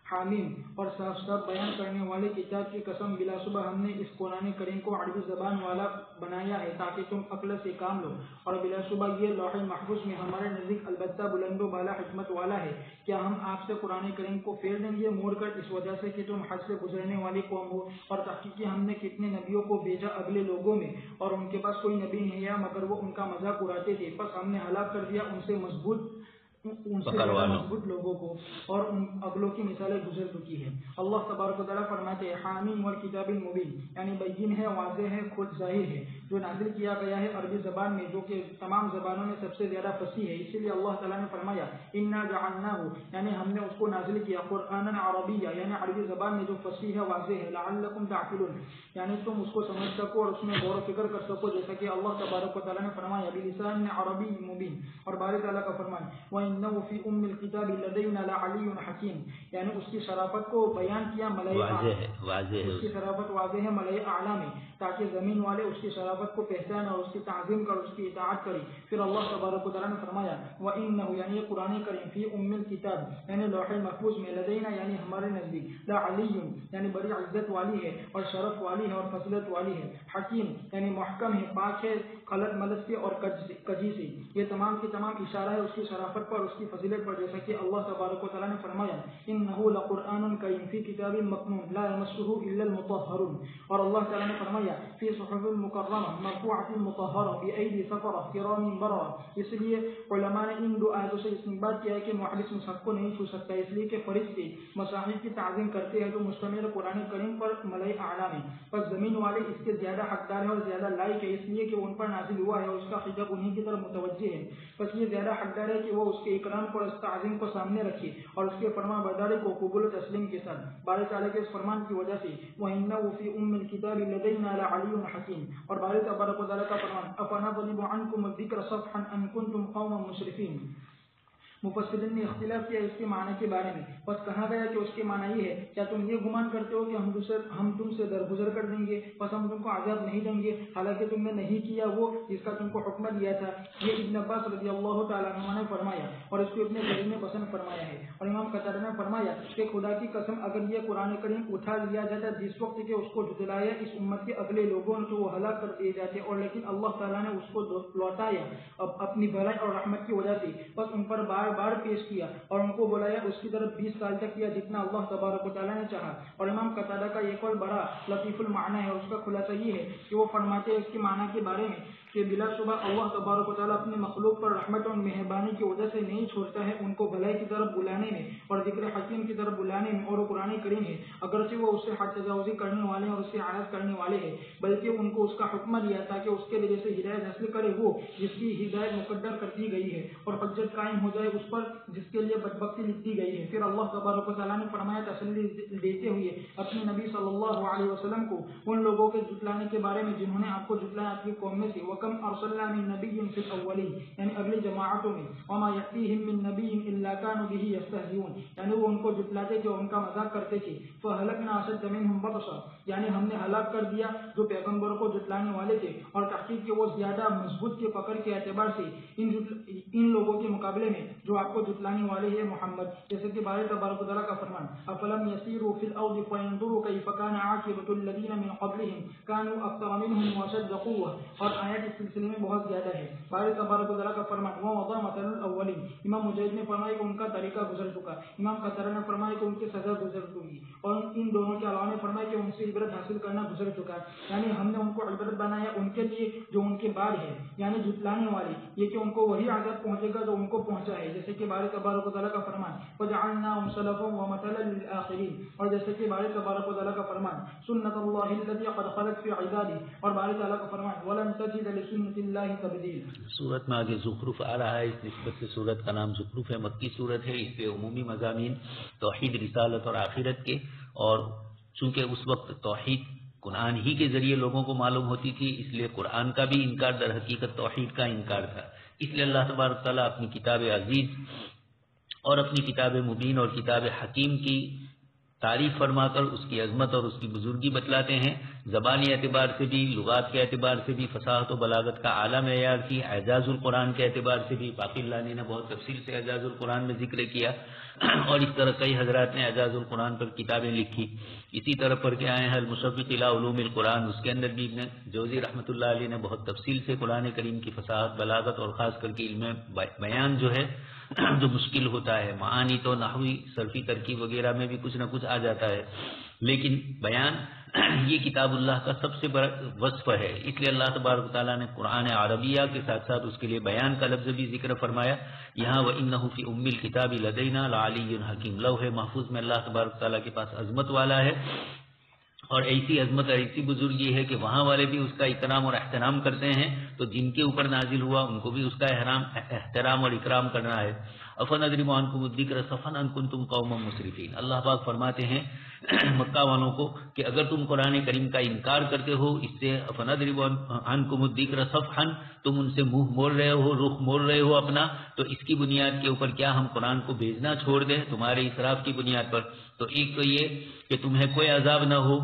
حامیم اور صاف صاف بیان کرنے والے کتاب کی قسم, بلا صبح ہم نے اس قرآن کریم کو عربی زبان والا بنایا ہے تاکہ تم عقل سے کام لو, اور بلا صبح یہ لوح محفوظ میں ہمارے نزدیک البتہ بلند و بالا حکمت والا ہے. کیا ہم آپ سے قرآن کریم کو پھیر دیں گے موڑ کر اس وجہ سے کہ تم حد سے گزرنے والی قوم ہو؟ اور تحقیقی ہم نے کتنے نبیوں کو بھیجا اگلے لوگوں میں اور ان کے پاس کوئی نبی نہیں ہے مگر وہ ان کا مذاق اڑاتے تھے, پس ہم نے ہلاک کر دیا ان سے مضبوط لوگوں کو اور ان اگلوں کی مثالیں گزر چکی ہیں. اللہ تبارک و تعالیٰ فرماتے ہیں حامیم والکتاب المبین, یعنی بین ہے, واضح ہے, خود ظاہر ہے, جو نازل کیا گیا ہے عربی زبان میں جو کہ تمام زبانوں میں سب سے زیادہ فصیح ہے. اسی لیے اللہ تعالیٰ نے فرمایا انا جعلناہ, یعنی ہم نے اس کو نازل کیا قرآنا عربیا, یعنی عربی زبان میں جو فصیح ہے, واضح ہے, لعلکم تعقلون, یعنی تم اس کو سمجھ سکو اور اس میں غور و فکر کر سکو, جیسا کہ اللہ تبارک و تعالیٰ نے فرمایا بلسان عربی مبین. اور باری تعالیٰ کا فرمان وَإِنَّهُ فِي أُمِّ الْكِتَابِ لَدَيْنَا لَعَلِيٌّ حَكِيمٌ, یعنی اس کی شرافت کو بیان کیا ملائکہ, اس کی شرافت واضح ہے ملائکہ اعلیٰ میں, تاکہ زمین والے اس کی شرافت کو پہچان اور اس کی تعظیم کر اس کی اطاعت کریں. پھر اللہ تبارک و تعالیٰ نے فرمایا وَإِنَّهُ, یعنی یہ قرآن کریم, فی ام الکتاب, یعنی لوح محفوظ میں, لدینا یعنی ہمارے نزدیک, لعلی, یعنی بڑی عزت والی ہے اور شرف والی ہے اور فضیلت والی ہے, حکیم یعنی محکم ہے, پاک ہے خلط ملت سے اور کجی سے. یہ تمام کی تمام اشارہ ہے اس کی شرافت پر اور اس کی فضیلت پر، جیسا کہ اللہ تبارک و تعالیٰ نے فرمایا انہ لقرآن کریم فی کتاب مکنون لا یمسہ الا المطہرون، اور اللہ تعالیٰ نے فرمایا فی صحف مکرمہ مرفوعۃ مطہرہ بایدی سفرہ کرام بررہ۔ اس لیے علماء نے ان دو آیتوں سے استنباط کیا ہے کہ محدث مصحف کو نہیں چھو سکتا، اس لیے کہ فرشتے مصاحف کی تعظیم کرتے ہیں جو مشتمل قرآن کریم پر ملائے اعلیٰ میں، بس زمین والے اس کے زیادہ حقدار ہیں اور زیادہ لائق ہے، اس لیے کہ ان پر نازل ہوا ہے اور اس کا خطاب انہی کی طرف متوجہ ہے، بس یہ زیادہ حقدار ہے کہ وہ اس کے اکرام کو اور اس تعظیم کو سامنے رکھے اور اس کے فرمان برداری کو قبول و تسلیم کے ساتھ۔ باری تعالیٰ کے اس فرمان کی وجہ سے وَإِنَّهُ فِي أُمِّ الْكِتَابِ لَدَيْنَا لَعَلِيٌّ حَكِيمٌ، اور باری تبارک و تعالیٰ کا فرمان أَفَنَضْرِبُ عَنْكُمُ الذِّكْرَ صَفْحًا أَن كُنتُمْ قَوْمًا مُسْرِفِينَ۔ مفسرین نے اختلاف کیا اس کے معنی کے بارے میں، بس کہا گیا کہ اس کے معنی یہ ہے کیا تم یہ گمان کرتے ہو کہ ہم تم سے درگزر کر دیں گے، بس ہم تم کو عذاب نہیں دیں گے حالانکہ تم نے نہیں کیا وہ جس کا تم کو حکم دیا تھا۔ یہ ابن عباس رضی اللہ تعالیٰ عنہ نے فرمایا اور اس کو اپنے ذریعے میں پسند فرمایا ہے، اور امام قتادہ نے فرمایا کہ خدا کی قسم اگر یہ قرآن کریم اٹھا لیا جاتا جس وقت کہ اس کو جھٹلایا اس امت کے اگلے لوگوں نے تو وہ ہلاک کر دیے جاتے، اور لیکن اللہ تعالیٰ نے اس کو لوٹایا اپنی بھلائی اور رحمت کی وجہ سے، بس ان پر بار بار پیش کیا اور ان کو بلایا اس کی طرف 20 سال تک کیا جتنا اللہ تبارک و تعالیٰ نے چاہا۔ اور امام قتادہ کا یہ قول بڑا لطیف المعنی ہے، اور اس کا خلاصہ یہ ہے کہ وہ فرماتے ہیں اس کے معنی کے بارے میں کہ بلا شبہ اللہ تبارک و تعالیٰ اپنے مخلوق پر رحمت اور مہربانی کی وجہ سے نہیں چھوڑتا ہے ان کو بھلائی کی طرف بلانے میں اور ذکر حکیم کی طرف بلانے میں، اور وہ قرآن کریم ہے اگرچہ وہ اس سے حد تجاوزی کرنے والے اور اس سے عارض کرنے والے ہیں، بلکہ ان کو اس کا حکم دیا تاکہ اس کے لیے سے ہدایت حاصل کرے وہ جس کی ہدایت مقدر کر دی گئی ہے اور حجت قائم ہو جائے اس پر جس کے لیے بدبختی لکھ دی گئی ہے۔ پھر اللہ تبارک و تعالیٰ نے فرمایا تسلی دیتے ہوئے اپنے نبی صلی اللہ علیہ وسلم کو ان لوگوں کے جھٹلانے کے بارے میں جنہوں نے آپ کو جھٹلایا آپ کی قوم میں سے، وَكَمْ أَرْسَلْنَا مِن نَبِيٍّ فِي الْأَوَّلِينَ، یعنی اگلی جماعتوں میں، وَمَا يَأْتِيهِم مِّن نَبِيٍّ إِلَّا كَانُوا بِهِ يَسْتَهْزِئُونَ، یعنی وہ ان کو جھٹلاتے تھے اور ان کا مذاق کرتے تھے، فَأَهْلَكْنَا أَشَدَّ مِنْهُمْ بَطْشًا، یعنی ہم نے ہلاک کر دیا جو پیغمبروں کو جھٹلانے والے تھے، اور تحقیق کہ وہ زیادہ مضبوط کے پکڑ کے اعتبار سے ان لوگوں کے مقابلے میں جو آپ کو جھٹلانے والے ہیں محمد، جیسے کہ بارے تبارک و تعالیٰ کا فرمان أَفَلَمْ يَسِيرُوا فِي الْأَرْضِ فَيَنْظُرُوا كَيْفَ كَانَ عَاقِبَةُ الَّذِينَ مِنْ قَبْلِهِمْ كَانُوا أَكْثَرَ مِنْهُمْ وَأَشَدَّ قُوَّةً، اور آیات اس سلسلے میں بہت زیادہ ہے۔ بارے تبارک و تعالیٰ کا فرمان وَمَضَىٰ مَثَلُ الْأَوَّلِينَ، امام مجاہد نے فرمایا کہ ان کا طریقہ گزر چکا، امام قتادہ نے فرمایا کہ ان کی سزا گزر چکی، اور ان دونوں کے علاوہ نے فرمایا کہ ان سے عبرت حاصل کرنا گزر چکا، یعنی ہم نے ان کو عبرت بنایا ان کے لیے جو ان کے بعد ہے، یعنی جھٹلانے والے یہ کہ ان کو وہی عذاب پہنچے گا جو ان کو پہنچا ہے، جیسے کہ بارے تبارک و تعالیٰ کا فرمان وَجَعَلْنَاهُمْ سَلَفًا وَمَثَلًا لِلْآخِرِينَ، اور جیسے کہ بارے تبارک و تعالیٰ کا فرمان سُنَّتَ اللَّهِ الَّتِي قَدْ خَلَتْ فِي عِبَادِهِ، اور بارے تعالیٰ کا فرمان وَلَن تَجِدَ لِسُنَّتِ اللَّهِ تَبْدِيلًا۔ سورت میں آگے زخرف آ رہا ہے، اس نسبت سے سورت کا نام زخرف ہے، مکی سورت ہے، اس پہ عمومی مضامین توحید، رسالت اور آخرت کے، اور چونکہ اس وقت توحید قرآن ہی کے ذریعے لوگوں کو معلوم ہوتی تھی، اس لیے قرآن کا بھی انکار در حقیقت توحید کا انکار تھا، اس لیے اللہ تبارک تعالیٰ اپنی کتاب عزیز اور اپنی کتاب مبین اور کتاب حکیم کی تعریف فرما کر اس کی عظمت اور اس کی بزرگی بتلاتے ہیں، زبانی اعتبار سے بھی، لغات کے اعتبار سے بھی فصاحت و بلاغت کا اعلیٰ معیار تھی، اعجاز القرآن کے اعتبار سے بھی باقی اللہ نے بہت تفصیل سے اعجاز القرآن میں ذکر کیا، اور اس طرح کئی حضرات نے اعجاز القرآن پر کتابیں لکھی، اسی طرح پڑھ کے آئے ہیں المشفق الی علوم القرآن، اس کے اندر بھی ابن جوزی رحمۃ اللہ علیہ نے بہت تفصیل سے قرآن کریم کی فصاحت، بلاغت اور خاص کر کے علم بیان جو ہے جو مشکل ہوتا ہے، معانی تو نحوی صرفی ترکیب وغیرہ میں بھی کچھ نہ کچھ آ جاتا ہے، لیکن بیان یہ کتاب اللہ کا سب سے بڑا وصف ہے، اس لیے اللہ تبارک تعالیٰ نے قرآن عربیہ کے ساتھ ساتھ اس کے لیے بیان کا لفظ بھی ذکر فرمایا، یہاں وَإِنَّهُ فِي أُمِّ الْكِتَابِ لَدَيْنَا لَعَلِيٌّ حَكِيمٌ، لوح محفوظ میں اللہ تبارک تعالیٰ کے پاس عظمت والا ہے، اور ایسی عظمت اور ایسی بزرگی ہے کہ وہاں والے بھی اس کا اکرام اور احترام کرتے ہیں، تو جن کے اوپر نازل ہوا ان کو بھی اس کا احترام اور اکرام کرنا ہے۔ أَفَنَضْرِبُ عَنْكُمُ الذِّكْرَ صَفْحًا أَن كُنتُمْ قَوْمًا مُسْرِفِينَ، اللہ پاک فرماتے ہیں مکہ والوں کو کہ اگر تم قرآن کریم کا انکار کرتے ہو، اس سے أَفَنَضْرِبُ عَنْكُمُ الذِّكْرَ صَفْحًا، تم ان سے منہ موڑ رہے ہو، رخ موڑ رہے ہو اپنا، تو اس کی بنیاد کے اوپر کیا ہم قرآن کو بھیجنا چھوڑ دیں تمہارے اسراف کی بنیاد پر؟ تو ایک تو یہ کہ تمہیں کوئی عذاب نہ ہو،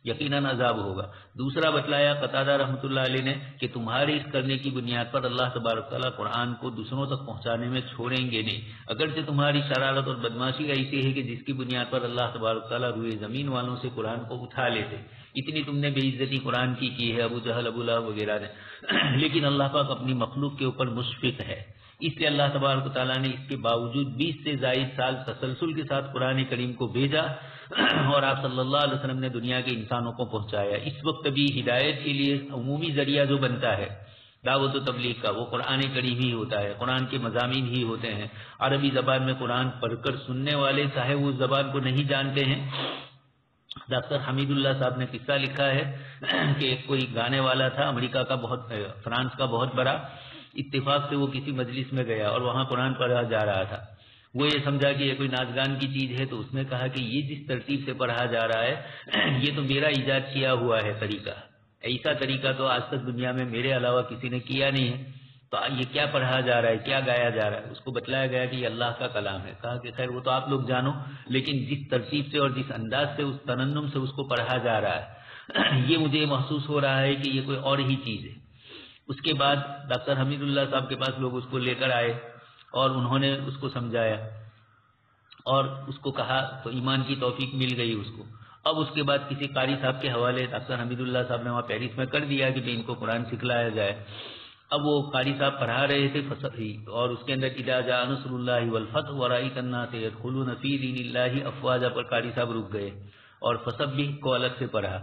یقیناً عذاب ہوگا، دوسرا بتلایا قتادہ رحمۃ اللہ علیہ نے کہ تمہارے اس کرنے کی بنیاد پر اللہ تبارک تعالیٰ قرآن کو دوسروں تک پہنچانے میں چھوڑیں گے نہیں، اگرچہ تمہاری شرارت اور بدماشی ایسی ہے کہ جس کی بنیاد پر اللہ تبارک تعالیٰ روئے زمین والوں سے قرآن کو اٹھا لیتے، اتنی تم نے بے عزتی قرآن کی ہے ابو جہل ابو لہب وغیرہ نے، لیکن اللہ پاک اپنی مخلوق کے اوپر مشفق ہے، اس لیے اللہ تبارک و تعالیٰ نے اس کے باوجود 20 سے زائد سال تسلسل کے ساتھ قرآن کریم کو بھیجا اور آپ صلی اللہ علیہ وسلم نے دنیا کے انسانوں کو پہنچایا. اس وقت بھی ہدایت کے لیے عمومی ذریعہ جو بنتا ہے دعوت و تبلیغ کا، وہ قرآن کریم ہی ہوتا ہے، قرآن کے مضامین ہی ہوتے ہیں. عربی زبان میں قرآن پڑھ کر سننے والے چاہے وہ زبان کو نہیں جانتے ہیں. ڈاکٹر حمید اللہ صاحب نے قصہ لکھا ہے کہ کوئی گانے والا تھا امریکہ کا، فرانس کا بہت بڑا. اتفاق سے وہ کسی مجلس میں گیا اور وہاں قرآن پڑھا جا رہا تھا. وہ یہ سمجھا کہ یہ کوئی ناچ گان کی چیز ہے، تو اس نے کہا کہ یہ جس ترتیب سے پڑھا جا رہا ہے یہ تو میرا ایجاد کیا ہوا ہے طریقہ، ایسا طریقہ تو آج تک دنیا میں میرے علاوہ کسی نے کیا نہیں ہے. تو یہ کیا پڑھا جا رہا ہے، کیا گایا جا رہا ہے؟ اس کو بتلایا گیا کہ یہ اللہ کا کلام ہے. کہا کہ خیر وہ تو آپ لوگ جانو، لیکن جس ترتیب سے اور جس انداز سے اس ترنم سے اس کو پڑھا جا رہا ہے یہ مجھے محسوس ہو رہا ہے کہ یہ کوئی اور ہی چیز ہے. اس کے بعد ڈاکٹر حمید اللہ صاحب کے پاس لوگ اس کو لے کر آئے اور انہوں نے اس کو سمجھایا اور اس کو کہا تو ایمان کی توفیق مل گئی اس کو. اب اس کے بعد کسی قاری صاحب کے حوالے ڈاکٹر حمید اللہ صاحب نے وہاں پیرس میں کر دیا کہ ان کو قرآن سکھلایا جائے. اب وہ قاری صاحب پڑھا رہے تھے اور اس کے اندر اذا جاء نصر اللہ والفتح ورأیت الناس يدخلون فی دین اللہ افواجا پر قاری صاحب رک گئے اور فسبح کو الگ سے پڑھا.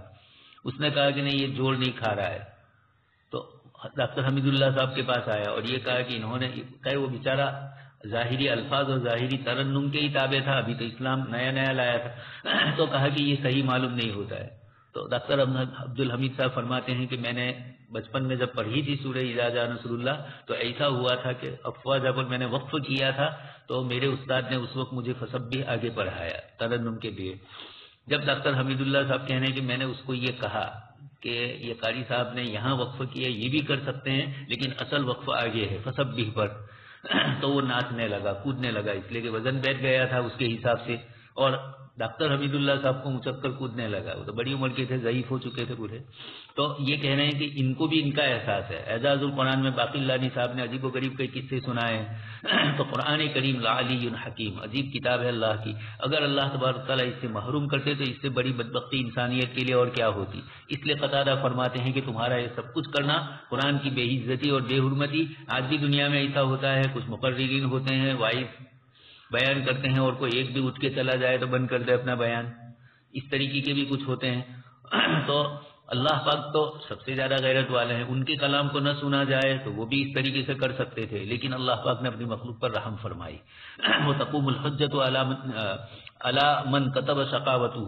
اس نے کہا کہ نہیں یہ جوڑ نہیں کھا رہا ہے. تو ڈاکٹر حمید اللہ صاحب کے پاس آیا اور یہ کہا کہ انہوں نے، خیر وہ بیچارہ ظاہری الفاظ اور ظاہری ترنم کے ہی تابع تھا، ابھی تو اسلام نیا نیا لایا تھا، تو کہا کہ یہ صحیح معلوم نہیں ہوتا ہے. تو ڈاکٹر عبدالحمید صاحب فرماتے ہیں کہ میں نے بچپن میں جب پڑھی تھی سورہ اذا جاء نصر اللہ تو ایسا ہوا تھا کہ افواج پر میں نے وقف کیا تھا تو میرے استاد نے اس وقت مجھے فسبح آگے پڑھایا ترنم کے لیے. جب ڈاکٹر حمید اللہ صاحب کہنے کہ میں نے اس کو یہ کہا کہ یہ قاری صاحب نے یہاں وقف کیا، یہ بھی کر سکتے ہیں لیکن اصل وقف آگے ہے فسبح پر، تو وہ ناچنے لگا، کودنے لگا، اس لیے کہ وزن بیٹھ گیا تھا اس کے حساب سے، اور ڈاکٹر حمید اللہ صاحب کو مچک کر کودنے لگا. وہ تو بڑی عمر کے تھے، ضعیف ہو چکے تھے پورے. تو یہ کہہ رہے ہیں کہ ان کو بھی ان کا احساس ہے. اعجاز القرآن میں باقی اللہ صاحب نے عجیب و غریب کئی قصے سنائے ہیں. تو قرآن کریم لعلی حکیم، عجیب کتاب ہے اللہ کی. اگر اللہ تبارک تعالیٰ اس سے محروم کرتے تو اس سے بڑی بدبختی انسانیت کے لیے اور کیا ہوتی. اس لیے قتادہ فرماتے ہیں کہ تمہارا یہ سب کچھ کرنا قرآن کی بے عزتی اور بے حرمتی. آج بھی دنیا میں ایسا ہوتا ہے، کچھ مقررین ہوتے ہیں وائس بیان کرتے ہیں اور کوئی ایک بھی اٹھ کے چلا جائے تو بند کر دے اپنا بیان، اس طریقے کے بھی کچھ ہوتے ہیں. تو اللہ پاک تو سب سے زیادہ غیرت والے ہیں، ان کے کلام کو نہ سنا جائے تو وہ بھی اس طریقے سے کر سکتے تھے، لیکن اللہ پاک نے اپنی مخلوق پر رحم فرمائی. وہ تقوم الحجت علی من کتب شقاوتہ،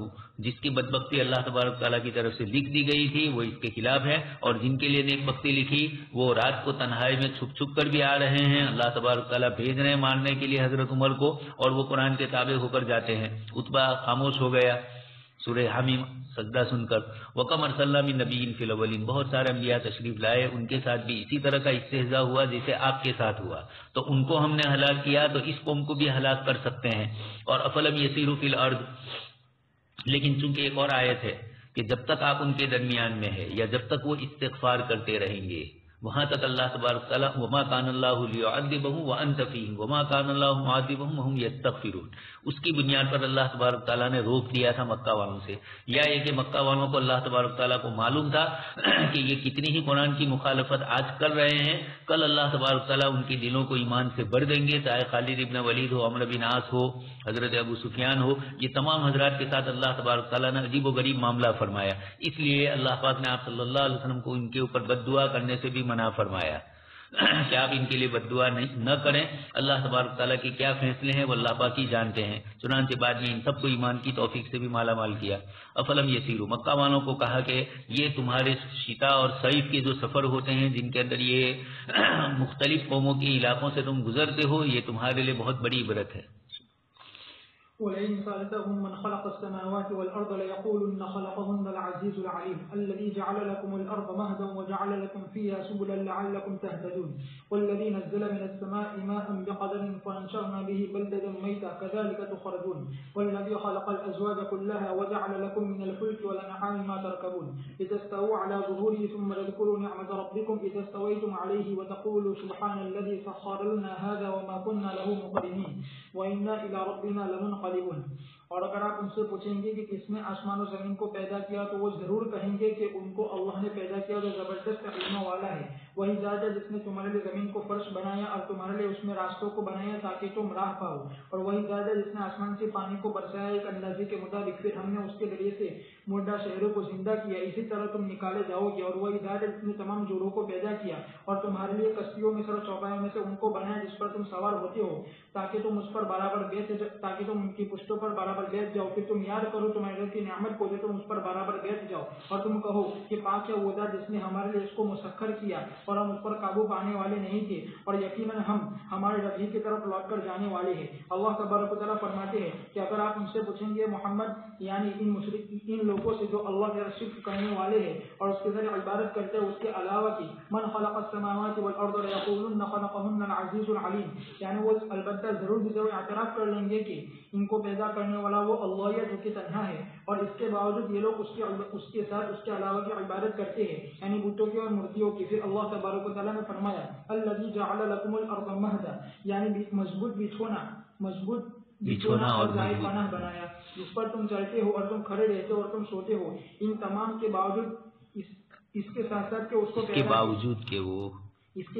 جس کی بدبختی اللہ تبارک تعالیٰ کی طرف سے لکھ دی گئی تھی وہ اس کے خلاف ہے، اور جن کے لیے نیک بختی لکھی وہ رات کو تنہائی میں چھپ چھپ کر بھی آ رہے ہیں. اللہ تبارک تعالیٰ بھیج رہے ہیں مارنے کے لیے حضرت عمر کو، اور وہ قرآن کے تابع ہو کر جاتے ہیں. عتبہ خاموش ہو گیا سورہ حمیم سجدہ سن کر. وَكَمْ أَرْسَلْنَا مِن نَبِيٍّ فِي الْأَوَّلِينَ، بہت سارے انبیاء تشریف لائے، ان کے ساتھ بھی اسی طرح کا استہزاء ہوا جیسے آپ کے ساتھ ہوا. تو ان کو ہم نے ہلاک کیا تو اس قوم کو بھی ہلاک کر سکتے ہیں. اور أَفَلَمْ يَسِيرُوا فِي الْأَرْضِ، لیکن چونکہ ایک اور آیت ہے کہ جب تک آپ ان کے درمیان میں ہے یا جب تک وہ استغفار کرتے رہیں گے وہاں تک اللہ تبارک تعالیٰ وما کان اللہ لیعذبہم وانت فیہم وما کان اللہ معذبہم وہم یستغفرون، اس کی بنیاد پر اللہ تبارک تعالیٰ نے روک دیا تھا مکہ والوں سے. یا یہ کہ مکہ والوں کو اللہ تبارک تعالیٰ کو معلوم تھا کہ یہ کتنی ہی قرآن کی مخالفت آج کر رہے ہیں، کل اللہ تبارک تعالیٰ ان کے دلوں کو ایمان سے بھر دیں گے. چاہے خالد ابن ولید ہو، عمرو بن عاص ہو، حضرت ابو سفیان ہو، یہ تمام حضرات کے ساتھ اللہ تبارک تعالیٰ نے عجیب و غریب معاملہ فرمایا. اس لیے اللہ پاک نے آپ صلی اللہ علیہ وسلم کو ان کے اوپر بد دعا کرنے سے بھی منع فرمایا کہ آپ ان کے لیے بد دعا نہ کریں. اللہ تبارک تعالیٰ کے کیا فیصلے ہیں وہ اللہ پاک ہی جانتے ہیں. چنانچہ بعد میں ان سب کو ایمان کی توفیق سے بھی مالا مال کیا. افلم یسیروا، مکہ والوں کو کہا کہ یہ تمہارے شتا اور صیف کے جو سفر ہوتے ہیں جن کے اندر یہ مختلف قوموں کے علاقوں سے تم گزرتے ہو، یہ تمہارے لیے بہت بڑی عبرت ہے. ولئن سألتهم من خلق السماوات والأرض ليقولن خلقهن العزيز العليم الذي جعل لكم الأرض مهدا وجعل لكم فيها سبلا لعلكم تهتدون والذي نزل من السماء ماء بقدر فأنشرنا به بلدة ميتا كذلك تخرجون والذي خلق الأزواج كلها وجعل لكم من الفلك والأنعام ما تركبون لتستووا على ظهوره ثم تذكروا نعمة ربكم إذا استويتم عليه وتقولوا سبحان الذي سخر لنا هذا وما كنا له مقرنين وإنا إلى ربنا لمنقلبون اور اگر آپ ان سے پوچھیں گے کہ کس نے آسمان و زمین کو پیدا کیا تو وہ ضرور کہیں گے کہ ان کو اللہ نے پیدا کیا جو زبردست علم والا ہے. وہی ذات ہے جس نے تمہارے لیے زمین کو فرش بنایا اور تمہارے لیے اس میں راستوں کو بنایا تاکہ تم راہ پاؤ. اور وہی ذات ہے جس نے آسمان سے پانی کو برسایا ایک اندازے کے مطابق، پھر ہم نے اس کے ذریعے سے مردہ شہروں کو زندہ کیا، اسی طرح تم نکالے جاؤ گے. اور وہی ذات ہے جس نے تمام جوڑوں کو پیدا کیا اور تمہارے لیے کشتیوں میں سے اور چوپایوں میں سے ان کو بنایا جس پر تم سوار ہوتے ہو تاکہ تم اس پر برابر تاکہ تم ان کی پشتوں پر برابر بیٹھ جاؤ. پھر تم یاد کرو تمہارے رب کی نعمت کو جو تم اس پر برابر بیٹھ جاؤ اور تم کہو کہ پاک ہے وہ ذات جس نے ہمارے لیے اس کو مسخر کیا اور ہم اس پر قابو پانے والے نہیں تھے، اور یقیناً ہم ہمارے رب ہی کی طرف لوٹ کر جانے والے ہیں. اللہ تبارک و تعالیٰ فرماتے ہیں کہ اگر آپ ان سے پوچھیں گے محمد یعنی ان لوگوں سے جو اللہ کے شرک کرنے والے ہیں اور اس کے ذریعے عبادت کرتے ہیں اس کے علاوہ کی من خلق السماوات والارض ليقولن خلقهن العزيز العليم، یعنی وہ البتہ ضرور اعتراف کر لیں گے کہ ان کو پیدا کرنے والا وہ اللہ ہے جو کہ تنہا ہے، اور اس کے باوجود یہ لوگ اس کے ساتھ اس کے علاوہ کی عبادت کرتے ہیں یعنی بتوں کی اور مورتیوں کی. پھر اللہ تبارک و تعالیٰ نے فرمایا الذي جعل لكم الارض مهدا، یعنی مضبوط بچھونا اور جائے پناہ بنایا جس پر تم چلتے ہو اور تم کھڑے رہتے ہو اور تم سوتے ہو. ان تمام کے باوجود اس کے ساتھ ساتھ اس کے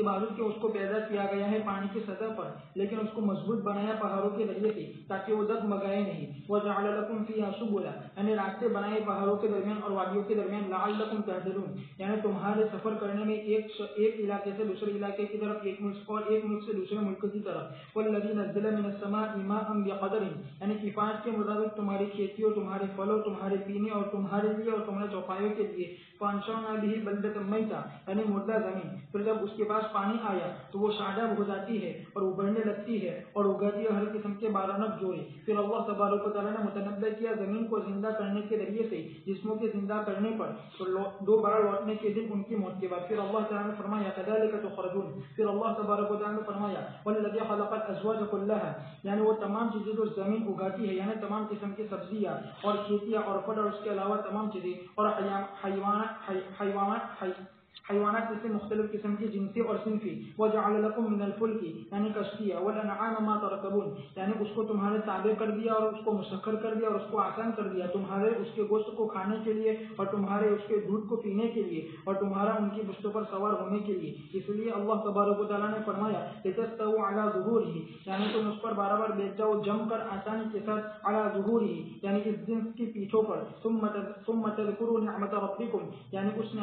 باوجود کہ اس کو پیدا کیا گیا ہے پانی کی سطح پر، لیکن اس کو مضبوط بنایا پہاڑوں کے ذریعے سے تاکہ وہ ڈگمگائے نہیں. وجعل لكم فيها سبلا، یعنی راستے بنائے پہاڑوں کے درمیان اور وادیوں کے درمیان. لعلكم تهتدون، یعنی تمہارے سفر کرنے میں ایک علاقے سے دوسرے علاقے کی طرف، ایک ملک سے دوسرے ملک کی طرف. والذي نزل من السماء ماء بقدر، یعنی کفایت کے مطابق تمہاری کھیتی اور تمہارے پھلوں تمہارے پینے اور تمہارے لیے اور تمہارے چوپایوں کے لیے. فانشأنا به بلدة میتا، یعنی مردہ زمین. پھر جب اس کے پاس پانی آیا تو وہ شاداب ہو جاتی ہے اور ابھرنے لگتی ہے اور اگاتی ہے ہر قسم کے بارانک جوڑے. پھر اللہ تبارک و تعالیٰ نے متنبع کیا زمین کو زندہ کرنے کے ذریعے سے جسموں کے زندہ کرنے پر دوبارہ لوٹنے کے دن ان کی موت کے بعد. پھر اللہ تعالیٰ نے فرمایا كذلك تخرجون. پھر اللہ تبارک و تعالیٰ نے فرمایا والذی خلق الازواج كلها، یعنی وہ تمام چیزیں جو زمین اگاتی ہے یعنی تمام قسم کی سبزیاں اور کھیتیاں اور پھل اور اس کے علاوہ تمام چیزیں اور حیوانات جیسے مختلف قسم کی جنسی اور صنفی. وجعل لكم من الفلك، یعنی کشتیاں، والانعام ما تركبون، یعنی اس کو تمہارے تابع کر دیا اور اس کو مسخر کر دیا اور اس کو آسان کر دیا تمہارے اس کے گوشت کو کھانے کے لیے اور تمہارے اس کے دودھ کو پینے کے لیے اور تمہارا ان کی پشتوں پر سوار ہونے کے لیے. اس لیے اللہ تبارک و تعالیٰ نے فرمایا لتستووا على ظهوره، یعنی تم اس پر برابر بیٹھ جاؤ جم کر آسانی کے ساتھ. على ظهوره، یعنی اس جنس کی پیٹھوں پر. ثم تذكروا نعمت ربكم، یعنی اس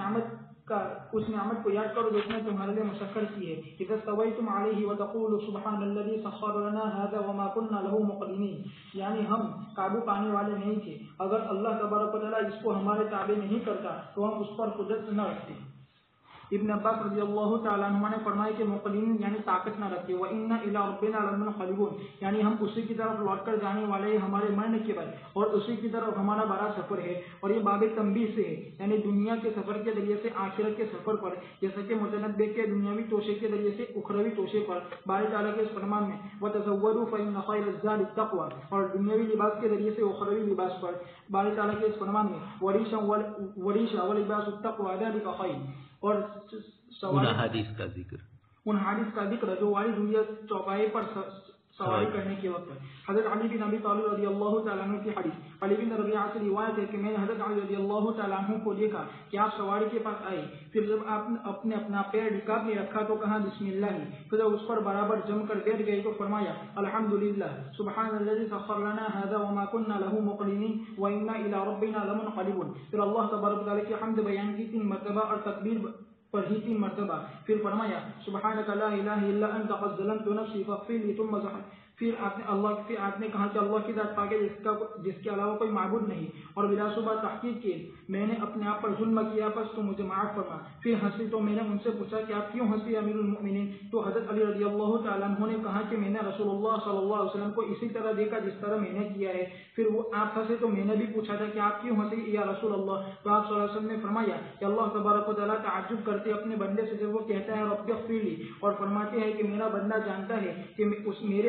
نعمت کو یاد کرو جو اس نے تمہارے لیے مسخر کی ہے. اذا استويتم عليه وتقولوا سبحان الذي سخر لنا هذا وما كنا له مقرنين، یعنی ہم قابو پانے والے نہیں تھے. اگر اللہ تبارک و تعالیٰ اس کو ہمارے تابع نہیں کرتا تو ہم اس پر قدرت نہ رکھتے. ابن عباس رضی اللہ تعالیٰ عنہ نے فرمایا کہ مقلین یعنی طاقت نہ رکھتے. وَإِنَّ إِلَىٰ رَبِّنَا لَمُنْقَلِبُونَ، یعنی ہم اسی کی طرف لوٹ کر جانے والے ہیں ہمارے مرنے کے بعد، اور اسی کی طرف ہمارا بڑا سفر ہے. اور یہ باب تنبیہ سے ہے، یعنی دنیا کے سفر کے ذریعے سے آخرت کے سفر پر، جیسا کہ متنبع کے دنیاوی توشے کے ذریعے سے اخروی توشے پر. باری تعالیٰ کے اس فرمان میں وَتَزَوَّدُوا فَإِنَّ خَيْرَ الزَّادِ التَّقْوَىٰ، اور دنیاوی لباس کے ذریعے سے اخروی لباس پر. باری تعالیٰ کے اس فرمان میں وَرِيشًا وَلِبَاسُ التَّقْوَىٰ ذَلِكَ خَيْرٌ، اور ان حدیث کا ذکر جو وارد ہوئی چوپائے پر سواری کرنے کے وقت. حضرت علی بن ابی طالب رضی اللہ تعالیٰ عنہ کی حدیث. علی بن ربیعہ سے روایت ہے کہ میں نے حضرت علی رضی اللہ تعالیٰ عنہ کو دیکھا کہ آپ سواری کے پاس آئے، پھر جب آپ نے اپنا پیر رکاب میں رکھا تو کہا بسم اللہ، پھر جب اس پر برابر جم کر بیٹھ گئے تو فرمایا الحمدللہ سبحان الذی سخر لنا هذا وما كنا له مقرنین وانا الى ربنا لمنقلبون. پھر اللہ تبارک و تعالیٰ کی حمد بیان کی 3 مرتبہ اور تکبیر پر ہی 3 مرتبہ. پھر فرمایا سبحانک لا الہ الا انت قد ظلمت نفسی فاغفر لی. پھر آپ نے کہا کہ اللہ کی ذات پاک ہے جس کے علاوہ کوئی معبود نہیں، اور بلا صبح تحقیق کی میں نے اپنے آپ پر ظلم کیا پس تو مجھے معاف فرما. پھر ہنسی تو میں نے ان سے پوچھا کہ آپ کیوں ہنسی امیر المؤمنین؟ تو حضرت علی رضی اللہ تعالیٰ عنہ نے کہا کہ میں نے رسول اللہ صلی اللہ علیہ وسلم کو اسی طرح دیکھا جس طرح میں نے کیا ہے. پھر وہ آپ ہنسے تو میں نے بھی پوچھا تھا کہ آپ کیوں ہنسی یا رسول اللہ؟ تو آپ صلی اللہ علیہ وسلم نے فرمایا کہ اللہ تبارک و تعالیٰ تعجب کرتے اپنے بندے سے جب وہ کہتا ہے رب اغفر لی، اور فرماتے ہیں کہ میرا بندہ جانتا ہے کہ میرے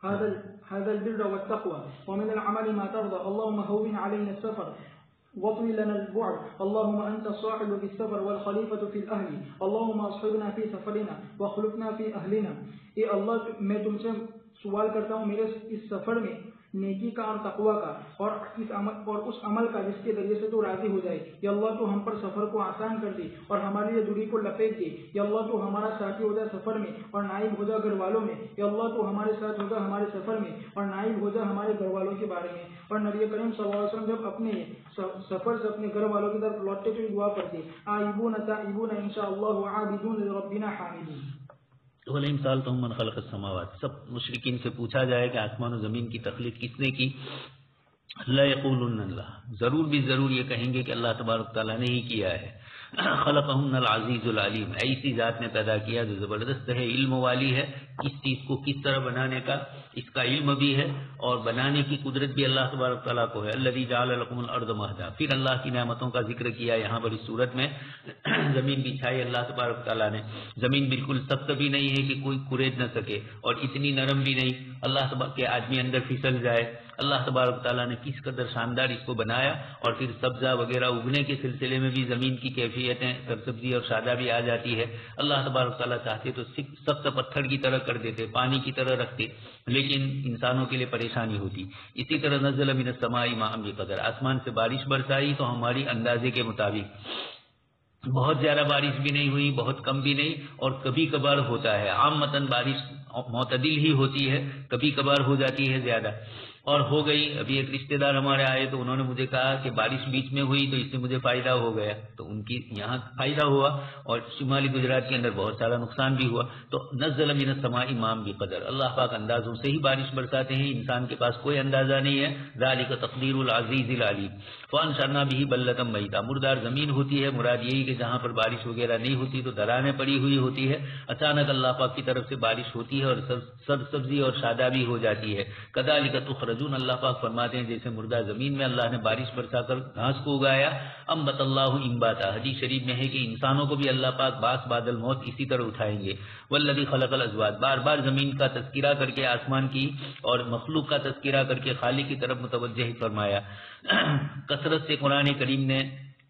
هذا البر والتقوى ومن العمل ما ترضى اللهم هون علينا السفر واطوي لنا البعد اللهم أنت الصاحب في السفر والخليفة في الأهل اللهم أصحبنا في سفرنا واخلفنا في أهلنا۔ اے اللہ میں تم سے سوال کرتا ہوں میرے اس سفر میں نیکی کا اور تقوی کا اور اس عمل کا جس کے ذریعے سے تو راضی ہو جائے۔ یا اللہ تو ہم پر سفر کو آسان کر دے اور ہمارے لیے دوری کو لپیٹ دے۔ یا اللہ تو ہمارا ساتھی ہو جائے سفر میں اور نائب ہو جائے گھر والوں میں۔ یا اللہ تو ہمارے ساتھ ہو جائے ہمارے سفر میں اور نائب ہو جائے ہمارے گھر والوں کے بارے میں۔ اور نبی کریم صلی اللہ علیہ وسلم جب اپنے سفر سے اپنے گھر والوں کی طرف لوٹتے تو دعا کرتے، آئبون تائبون انشاءاللہ عابدون لربنا حامدون۔ وَلَئِن سَأَلْتَهُم مَّن خَلَقَ السَّمَاوَاتِ، سب مشرکین سے پوچھا جائے کہ آسمان و زمین کی تخلیق کس نے کی، لَيَقُولُنَّ اللَّهُ، ضرور بھی ضرور یہ کہیں گے کہ اللہ تبارک تعالیٰ نے ہی کیا ہے۔ خلقہن العزیز العلیم، ایسی ذات نے پیدا کیا جو زبردست ہے، علم والی ہے، اس چیز کو کس طرح بنانے کا اس کا علم بھی ہے اور بنانے کی قدرت بھی اللہ تبارک تعالیٰ کو ہے۔ الذی جعل لکم الارض مہدا، پھر اللہ کی نعمتوں کا ذکر کیا یہاں پر اس صورت میں۔ زمین بچھائی اللہ تبارک تعالیٰ نے، زمین بالکل سخت بھی نہیں ہے کہ کوئی کرید نہ سکے اور اتنی نرم بھی نہیں اللہ تبارک کے آدمی اندر پھسل جائے۔ اللہ تبارک تعالیٰ نے کس قدر شاندار اس کو بنایا، اور پھر سبزہ وغیرہ اگنے کے سلسلے میں بھی زمین کی کیفیتیں سرسبزی اور شادہ بھی آ جاتی ہے۔ اللہ تبارک تعالیٰ چاہتے تو سخت پتھر کی طرح کر دیتے، پانی کی طرح رکھتے، لیکن انسانوں کے لیے پریشانی ہوتی۔ اسی طرح نزل من السماء ماء بقدر، آسمان سے بارش برسائی تو ہماری اندازے کے مطابق، بہت زیادہ بارش بھی نہیں ہوئی، بہت کم بھی نہیں، اور کبھی کبھار ہوتا ہے۔ عامتاً بارش معتدل ہی ہوتی ہے، کبھی کبھار ہو جاتی ہے زیادہ، اور ہو گئی۔ ابھی ایک رشتہ دار ہمارے آئے تو انہوں نے مجھے کہا کہ بارش بیچ میں ہوئی تو اس سے مجھے فائدہ ہو گیا، تو ان کی یہاں فائدہ ہوا اور شمالی گجرات کے اندر بہت سارا نقصان بھی ہوا۔ تو نزل من السماء ماء بقدر، اللہ پاک اندازوں سے ہی بارش برساتے ہیں، انسان کے پاس کوئی اندازہ نہیں ہے۔ ذالک تقدیر العزیز العلیم۔ فانشرنا به بلدۃ میتا، مردار زمین ہوتی ہے، مراد یہی کہ جہاں پر بارش وغیرہ نہیں ہوتی تو درانے پڑی ہوئی ہوتی ہے، اچانک اللہ پاک کی طرف سے بارش ہوتی ہے اور سبزی اور شادہ بھی ہو جاتی ہے۔ کذالک تخرجون، اللہ پاک فرماتے ہیں جیسے مردہ زمین میں اللہ نے بارش برسا کر گھاس کو اگایا۔ انبت اللہ انباتا، حدیث شریف میں ہے کہ انسانوں کو بھی اللہ پاک باس بادل موت اسی طرح اٹھائیں گے۔ والذی خلق الازواج، بار بار زمین کا تذکرہ کر کے آسمان کی اور مخلوق کا تذکرہ کر کے خالق کی طرف متوجہ فرمایا۔ کثرت سے قرآن کریم نے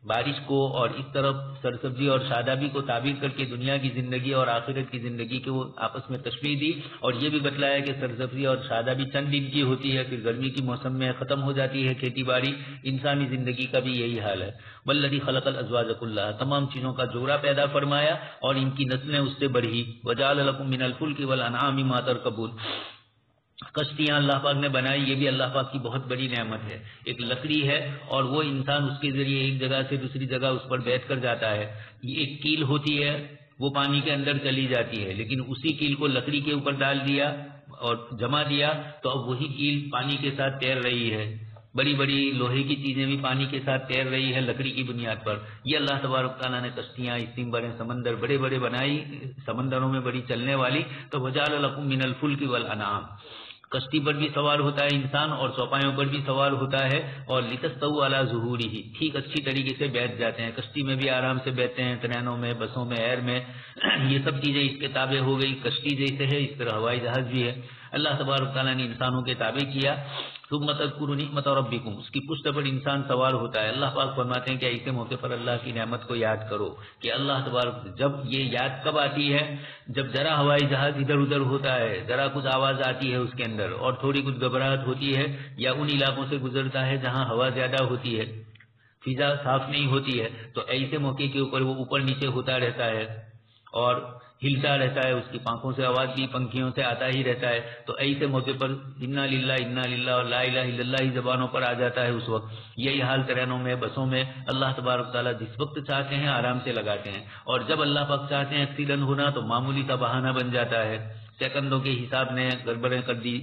بارش کو اور اس طرف سرسبزی اور شادابی کو تعبیر کر کے دنیا کی زندگی اور آخرت کی زندگی کو آپس میں تشبیہ دی، اور یہ بھی بتلایا کہ سرسبزی اور شادابی چند دن کی ہوتی ہے، پھر گرمی کی موسم میں ختم ہو جاتی ہے کھیتی باڑی۔ انسانی زندگی کا بھی یہی حال ہے۔ والذی خلق الازواج کلھا، تمام چیزوں کا جوڑا پیدا فرمایا اور ان کی نسلیں اس سے بڑھی۔ وجعل لکم من الفلک والانعام ما ترکبون، کشتیاں اللہ پاک نے بنائی، یہ بھی اللہ پاک کی بہت بڑی نعمت ہے۔ ایک لکڑی ہے اور وہ انسان اس کے ذریعے ایک جگہ سے دوسری جگہ اس پر بیٹھ کر جاتا ہے۔ یہ ایک کیل ہوتی ہے، وہ پانی کے اندر چلی جاتی ہے، لیکن اسی کیل کو لکڑی کے اوپر ڈال دیا اور جما دیا تو اب وہی کیل پانی کے ساتھ تیر رہی ہے۔ بڑی بڑی لوہے کی چیزیں بھی پانی کے ساتھ تیر رہی ہے لکڑی کی بنیاد پر۔ یہ اللہ تبارک تعالیٰ نے کشتیاں، اتنے بڑے سمندر بڑے بڑے بنائی، سمندروں میں بڑی چلنے والی۔ تو وجعل لکم من الفلک والانعام، کشتی پر بھی سوار ہوتا ہے انسان اور چوپایوں پر بھی سوار ہوتا ہے، اور لتستووا علی ظہورہ، ٹھیک اچھی طریقے سے بیٹھ جاتے ہیں، کشتی میں بھی آرام سے بیٹھتے ہیں، ٹرینوں میں، بسوں میں، ایئر میں، یہ سب چیزیں اس کے تابع ہو گئی۔ کشتی جیسے ہے اس طرح ہوائی جہاز بھی ہے، اللہ تبارک تعالیٰ نے انسانوں کے تابع کیا۔ ثم تذکروا نعمت ربکم، اس کی پشت پر انسان سوار ہوتا ہے۔ اللہ پاک فرماتے ہیں کہ ایسے موقع پر اللہ کی نعمت کو یاد کرو کہ اللہ تبارک، جب یہ یاد کب آتی ہے؟ جب ذرا ہوائی جہاز ادھر ادھر ہوتا ہے، ذرا کچھ آواز آتی ہے اس کے اندر اور تھوڑی کچھ گھبراہٹ ہوتی ہے، یا ان علاقوں سے گزرتا ہے جہاں ہوا زیادہ ہوتی ہے، فضا صاف نہیں ہوتی ہے، تو ایسے موقع کے اوپر وہ اوپر نیچے ہوتا رہتا ہے اور ہلتا رہتا ہے، اس کی پنکھوں سے آواز بھی پنکھیوں سے آتا ہی رہتا ہے۔ تو ایسے موقع پر انا للہ اور لا الہ الا اللہ ہی زبانوں پر آ جاتا ہے اس وقت۔ یہی حال ٹرینوں میں، بسوں میں اللہ تبارک تعالیٰ جس وقت چاہتے ہیں آرام سے لگاتے ہیں، اور جب اللہ پاک چاہتے ہیں ایکسیڈنٹ ہونا تو معمولی سا بہانہ بن جاتا ہے، سیکنڈوں کے حساب نے گڑبڑیں کر دی.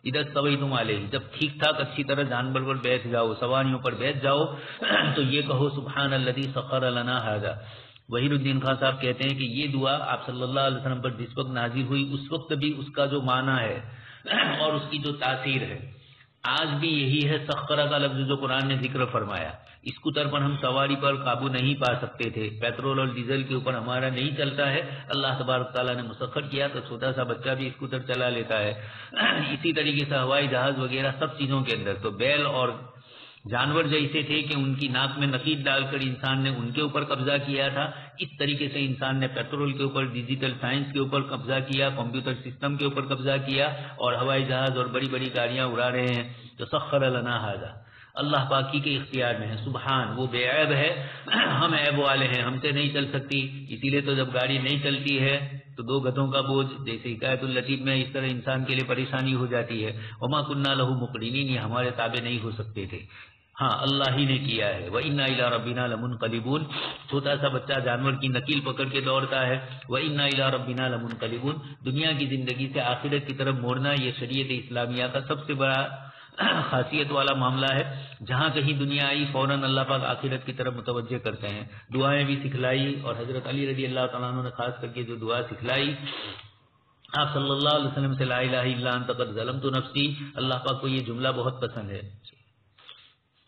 ادھر سوئی تم آلے، جب ٹھیک ٹھاک اچھی طرح جانور پر بیٹھ جاؤ، سواریوں پر بیٹھ جاؤ تو یہ کہو سبحان الذی سخر لنا ھذا. وحید الدین خان صاحب کہتے ہیں کہ یہ دعا آپ صلی اللہ علیہ وسلم پر جس وقت نازل ہوئی اس وقت بھی اس کا جو معنی ہے اور اس کی جو تاثیر ہے آج بھی یہی ہے. سخر کا لفظ جو قرآن نے ذکر فرمایا، اسکوٹر پر ہم سواری پر قابو نہیں پا سکتے تھے، پیٹرول اور ڈیزل کے اوپر ہمارا نہیں چلتا ہے، اللہ تبارک تعالیٰ نے مسخر کیا تو چھوٹا سا بچہ بھی اسکوٹر چلا لیتا ہے. اسی طریقے سے ہوائی جہاز وغیرہ سب چیزوں کے اندر تو بیل اور جانور جیسے تھے کہ ان کی ناک میں نقید ڈال کر انسان نے ان کے اوپر قبضہ کیا تھا، اس طریقے سے انسان نے پیٹرول کے اوپر، ڈیجیٹل سائنس کے اوپر قبضہ کیا، کمپیوٹر سسٹم کے اوپر قبضہ کیا اور ہوائی جہاز اور بڑی بڑی گاڑیاں اڑا رہے ہیں. تو سخر لنا ھذا اللہ پاکی کے اختیار میں ہے. سبحان، وہ بے عیب ہے، ہم عیب والے ہیں، ہم سے نہیں چل سکتی. اسی لیے تو جب گاڑی نہیں چلتی ہے تو دو گدھوں کا بوجھ، جیسے حکایت اللطیف میں اس طرح انسان کے لیے پریشانی ہو جاتی ہے. وما كنا له مقرنین، یہ ہمارے تابع نہیں ہو سکتے تھے. ہاں اللہ ہی نے کیا ہے. وَإِنَّا إِلَىٰ رَبِّنَا لَمُنْقَلِبُونَ، چھوٹا سا بچہ جانور کی نکیل پکڑ کے دوڑتا ہے. وَإِنَّا إِلَىٰ رَبِّنَا لَمُنْقَلِبُونَ، دنیا کی زندگی سے آخرت کی طرف موڑنا یہ شریعت اسلامیہ کا سب سے بڑا خاصیت والا معاملہ ہے. جہاں کہیں دنیا آئی فوراً اللہ پاک آخرت کی طرف متوجہ کرتے ہیں. دعائیں بھی سکھلائی اور حضرت علی رضی اللہ تعالیٰ عنہ نے خاص کر کے جو دعا سکھلائی آپ صلی اللہ علیہ وسلم سے، لا الہ الا انت قد ظلمت نفسی، اللہ پاک کو یہ جملہ بہت پسند ہے.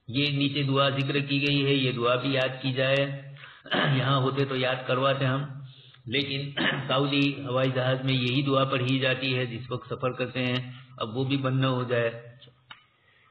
یہ نیچے دعا ذکر کی گئی ہے، یہ دعا بھی یاد کی جائے. یہاں ہوتے تو یاد کرواتے ہم، لیکن سعودی ہوائی جہاز میں یہی دعا پڑھی جاتی ہے جس وقت سفر کرتے ہیں. اب وہ بھی بند نہ ہو جائے.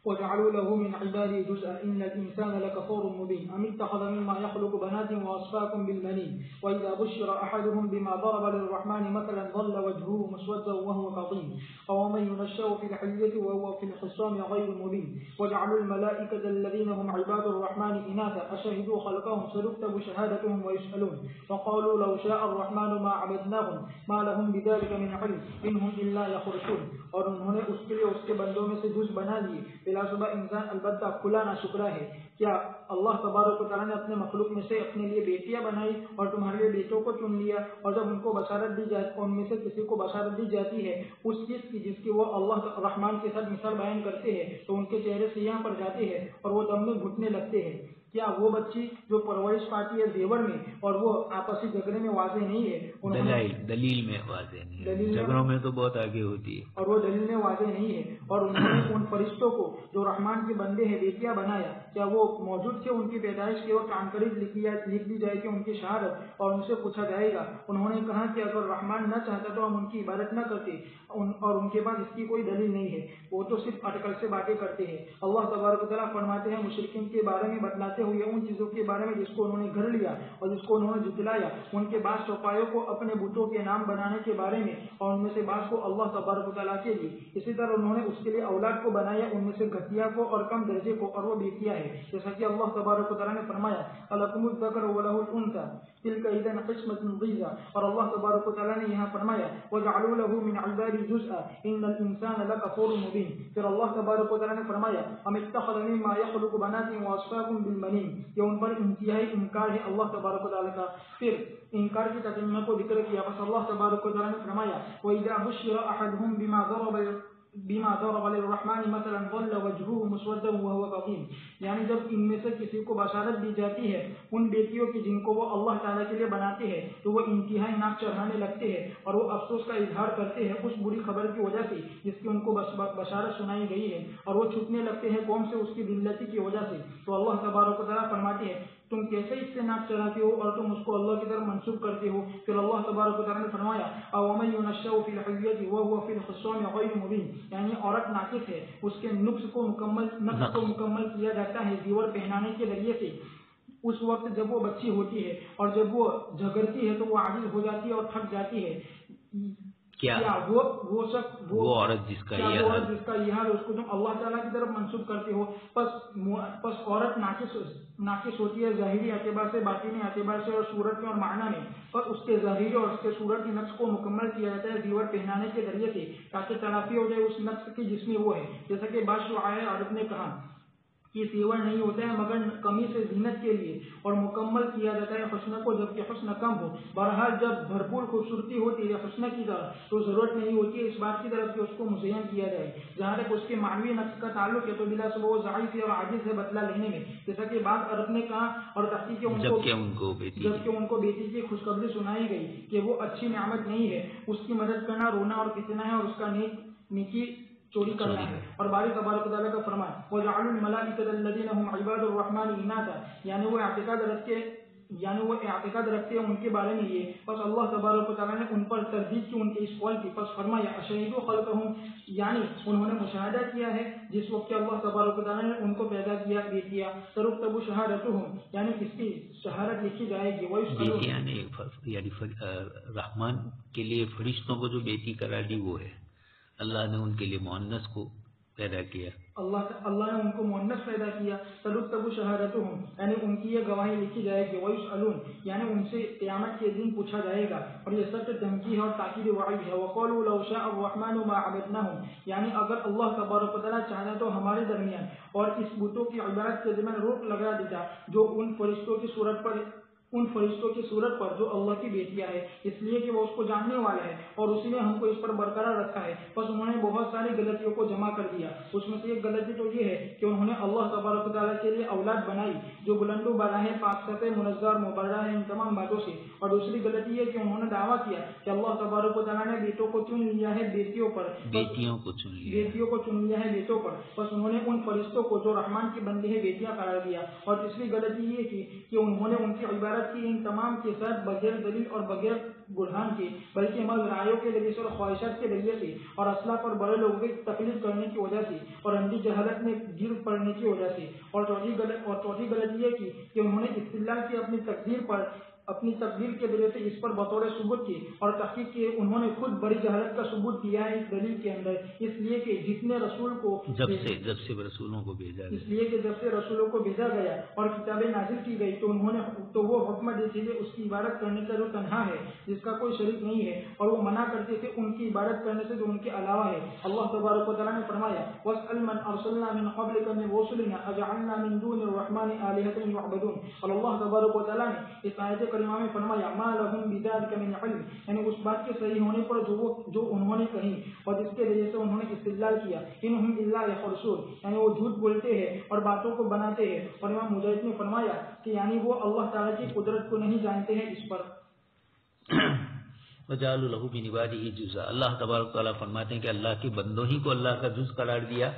وجعلوا له من عباده جزءا إن الإنسان لكفور مبين أم اتخذ مما يخلق بنات وأصفاكم بالبنين وإذا بشر أحدهم بما ضرب للرحمن مثلا ظل وجهه مسودا وهو كظيم ومن ينشأ في الحلية وهو في الخصام غير مبين وجعلوا الملائكة الذين هم عباد الرحمن إناثا أشهدوا خلقهم سنكتب شهادتهم ويسألون وقالوا لو شاء الرحمن ما عبدناهم ما لهم بذلك من علم إن هم إلا يخرصون. اور انہوں نے اس کے لیے اس کے بندوں میں سے جز بنا دیے. بلا شبہ انسان البتہ کھلا نہ شکرا ہے. کیا اللہ تبارک و تعالیٰ نے اپنے مخلوق میں سے اپنے لیے بیٹیاں بنائی اور تمہارے لیے بیٹوں کو چن لیا، اور جب ان کو بشارت دی جائے ان میں سے کسی کو بشارت دی جاتی ہے اس چیز کی جس کی وہ اللہ رحمان کے ساتھ مثال بیان کرتے ہیں تو ان کے چہرے سیاہ پڑ جاتے ہیں اور وہ دم میں گھٹنے لگتے ہیں. کیا وہ بچی جو پرورش پاتی ہے زیور میں اور وہ آپسی جھگڑے میں واضح نہیں ہے؟ دلیل میں واضح نہیں ہے، جھگڑوں میں تو بہت آگے ہوتی ہے اور وہ دلیل میں واضح نہیں ہے. اور انہوں نے ان فرشتوں کو جو رحمان کے بندے ہیں بیٹیاں بنایا، کیا وہ موجود تھے ان کی پیدائش کے وقت عنقریب لکھ دی جائے کہ ان کی شہادت اور ان سے پوچھا جائے گا. انہوں نے کہا کہ اگر رحمان نہ چاہتا تو ہم ان کی عبادت نہ کرتے، اور ان کے پاس اس کی کوئی دلیل نہیں ہے، وہ تو صرف اٹکل سے باتیں کرتے ہیں. اللہ تبارک و تعالیٰ فرماتے ہیں مشرکین کے بارے میں بتلاتے ہوئے ان چیزوں کے بارے میں جس کو انہوں نے گھر لیا اور جس کو انہوں نے جتلایا، ان کے بعض چوپایوں کو اپنے بتوں کے نام بنانے کے بارے میں اور ان میں سے بعض کو اللہ تبارک و تعالیٰ کے لیے. اسی طرح انہوں نے اس کے لیے اولاد کو بنایا، ان میں سے گھٹیا کو اور کم درجے کو، اور وہ بیٹیاں ہے. جیسا کہ اللہ تبارک و تعالیٰ نے فرمایا الکم الذکر ولہ الانثی تلک اذا قسمۃ ضیزی. اور اللہ تبارک و تعالیٰ نے یہاں فرمایا وجعلوا له من عبادی جزءا ان الانسان لکفور مبین. پھر اللہ تبارک و تعالیٰ نے فرمایا ام اتخذ مما یخلق بنات واصفاکم بالبنین. یہ ان پر انتہائی انکار ہے اللہ تبارک و تعالیٰ کا. پھر انکار کی تتمہ کو ذکر کیا. بس اللہ تبارک و تعالیٰ نے فرمایا وَإِذَا بُشِّرَ أَحَدُهُم بما ضرب للرحمن مثلا ظل وجهه مسودا وهو كظيم. یعنی جب ان میں سے کسی کو بشارت دی جاتی ہے ان بیٹیوں کی جن کو وہ اللہ تعالیٰ کے لیے بناتے ہیں تو وہ انتہائی ناک چڑھانے لگتے ہیں اور وہ افسوس کا اظہار کرتے ہیں اس بری خبر کی وجہ سے جس کی ان کو بشارت سنائی گئی ہے، اور وہ چھٹنے لگتے ہیں قوم سے اس کی ذلتی کی وجہ سے. تو اللہ تبارک و تعالیٰ فرماتے ہیں تم کیسے اس سے ناک چڑھاتے ہو اور تم اس کو اللہ کی طرف منسوب کرتے ہو. پھر اللہ تبارک و تعالیٰ نے فرمایا وَمَن يُنَشَّأُ فِي الْحِلْيَةِ وَهُوَ فِي الْخِصَامِ غَيْرُ مُبِينٍ. یعنی عورت ناقص ہے، اس کے نقص کو مکمل کیا جاتا ہے زیور پہنانے کے ذریعے سے اس وقت جب وہ بچی ہوتی ہے، اور جب وہ جھگڑتی ہے تو وہ عاجز ہو جاتی ہے اور تھک جاتی ہے. کیا وہ عورت جس کا یہ حال اس کو تم اللہ تعالیٰ کی طرف منسوب کرتے ہو. پس عورت ناقص ہوتی ہے ظاہری اعتبار سے، باطنی اعتبار سے اور صورت میں اور معنی میں. پر اس کے ظاہری اور اس کے صورت کے نقص کو مکمل کیا جاتا ہے زیور پہنانے کے ذریعے سے تاکہ تلافی ہو جائے اس نقص کی جس میں وہ ہے. جیسا کہ بعض شعراء عرب نے کہا یہ سیور نہیں ہوتا ہے مگر کمی سے زینت کے لیے، اور مکمل کیا جاتا ہے حسن کو جبکہ حسن کم ہو۔ بہرحال جب بھرپور خوبصورتی ہوتی ہے حسن کی طرف تو ضرورت نہیں ہوتی ہے اس بات کی طرف کہ اس کو مزین کیا جائے۔ جہاں تک اس کے معنوی نقص کا تعلق ہے تو بلا شبہ وہ ضعیف اور عاجز ہے بدلہ لینے میں، جیسا کہ بعض عرب نے کہا، اور تحقیق جبکہ ان کو بیٹی کی خوشخبری سنائی گئی کہ وہ اچھی نعمت نہیں ہے، اس کی مدد کرنا رونا اور کتنا ہے، اور اس کا نیکی چوری کرنا ہے۔ اور باری تبارک و تعالیٰ کا فرمان وَجَعَلُوا الْمَلَائِكَةَ الَّذِينَ هُمْ عِبَادُ الرَّحْمَنِ إِنَاثًا، یعنی وہ اعتقاد رکھتے ہیں ان کے بارے میں یہ، پس اللہ تبارک و تعالیٰ نے ان پر تردید کی ان کے اس قول کی، پس فرمایا اشہدوا خلقہم، یعنی انہوں نے مشاہدہ کیا ہے جس وقت کہ اللہ تبارک و تعالیٰ نے ان کو پیدا کیا ترتب شہادتہم، یعنی اس کی شہادت لکھی جائے گی۔ یعنی رحمان کے لیے فرشتوں کو جو بیٹی قرار دی وہ ہے، اللہ نے ان کے لیے مؤنث کو پیدا کیا، اللہ نے ان کو مؤنث پیدا کیا۔ ترتب شہادتہم، یعنی ان کی یہ گواہی لکھی جائے گی، ویسألون، یعنی ان سے قیامت کے دن پوچھا جائے گا، اور یہ سب دھمکی ہے اور تاکید وعید ہے۔ وقالوا لو شاء الرحمن ما عبدناہم، یعنی اگر اللہ تبارک و تعالیٰ چاہتا تو ہمارے درمیان اور اس بتوں کی عبادت کے درمیان روک لگا دیتا جو ان فرشتوں کی صورت پر جو اللہ کی بیٹیاں ہے، اس لیے کہ وہ اس کو جاننے والا ہے اور اسی نے ہم کو اس پر برقرار رکھا ہے۔ بس انہوں نے بہت ساری غلطیوں کو جمع کر دیا، اس میں سے ایک غلطی تو یہ ہے کہ انہوں نے اللہ تبارک و تعالیٰ کے لیے اولاد بنائی جو بلند و بالا ہے، پاک سے منزہ اور مبرہ ہے ان تمام باتوں سے۔ اور دوسری غلطی یہ کہ انہوں نے دعویٰ کیا کہ اللہ تبارک و تعالیٰ نے بیٹوں کو چن لیا ہے بیٹیوں کو چن لیا ہے بیٹوں پر، بس انہوں نے ان فرشتوں کو جو رحمان کی بندے ہیں بیٹیاں قرار دیا۔ اور تیسری غلطی یہ کی کہ انہوں نے ان کی عبادت کی ان تمام کے ساتھ بغیر دلیل اور بغیر برہان کے، بلکہ محض رائیوں کے ذریعے سے اور خواہشات کے ذریعے سے اور اسلاف اور بڑے لوگوں کی تقلید کرنے کی وجہ سے اور اندھی جہالت میں گر پڑنے کی وجہ سے۔ اور چوتھی غلطی یہ کی کہ انہوں نے استدلال کی اپنی تقدیر کے ذریعے سے اس پر بطور ثبوت کی اور تحقیق کی انہوں نے خود بڑی جہالت کا ثبوت دیا ہے اس دلیل کے اندر، اس لیے کہ جتنے رسول کو جب سے رسولوں کو بھیجا گیا اور کتابیں نازل کی گئی تو وہ حکم دیتے تھے اس کی عبادت کرنے کا جو تنہا ہے جس کا کوئی شریک نہیں ہے، اور وہ منع کرتے تھے ان کی عبادت کرنے سے جو ان کے علاوہ ہے۔ اللہ تبارک و تعالیٰ نے فرمایا وَاسْأَلْ مَنْ أَرْسَلْنَا مِنْ قَبْلِكَ مِنْ رُسُلِنَا أَجَعَلْنَا مِنْ دُونِ الرَّحْمَنِ آلِهَةً يُعْبَدُونَ، اور اللہ تبارک و تعالیٰ نے اس آیت کریمہ میں فرمایا ما لهم بذلك من علم، یعنی اس بات کے صحیح ہونے پر جو انہوں نے کہی اور جس کے ذریعے سے انہوں نے استدلال کیا، انہم الا یخرصون، یعنی وہ جھوٹ بولتے ہیں اور باتوں کو بناتے ہیں۔ اور امام مجاہد نے فرمایا کہ یعنی وہ اللہ تعالیٰ کی قدرت کو نہیں جانتے ہیں اس پر۔ وَجَعَلُوا لَهُ مِنْ عِبَادِهِ جُزْءًا، اللہ تبارک تعالیٰ فرماتے ہیں کہ اللہ کے بندوں ہی کو اللہ کا جز قرار دیا۔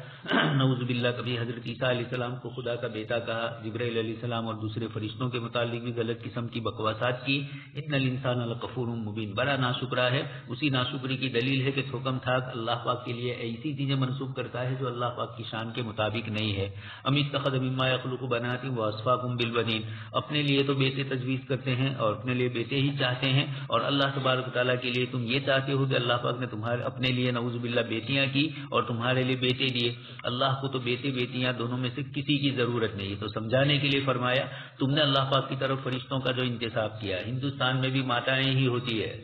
نعوذ باللہ، کبھی حضرت عیسیٰ علیہ السلام کو خدا کا بیٹا کہا، جبرائیل علیہ السلام اور دوسرے فرشتوں کے متعلق بھی غلط قسم کی بکواسات کی۔ ان الانسان لکفور مبین، بڑا ناشکرا ہے۔ اسی ناشکری کی دلیل ہے کہ حکم تھا اللہ پاک کے لیے ایسی چیزیں منسوب کرتا ہے جو اللہ پاک کی شان کے مطابق نہیں ہے۔ ام اتخذ مما یخلق بنات واصفاکم بالبنین، اپنے لیے تو بیٹے تجویز کرتے ہیں اور اپنے لیے بیٹے ہی چاہتے ہیں، اور اللہ تبارک تعالیٰ کے لیے تم یہ چاہتے ہو کہ اللہ پاک نے تمہارے اپنے لیے نعوذ باللہ بیٹیاں کی اور تمہارے لیے بیٹے دیے۔ اللہ کو تو بیٹے بیٹیاں دونوں میں سے کسی کی ضرورت نہیں ہے، تو سمجھانے کے لیے فرمایا تم نے اللہ پاک کی طرف فرشتوں کا جو انتصاب کیا، ہندوستان میں بھی ماتائیں ہی ہوتی ہے،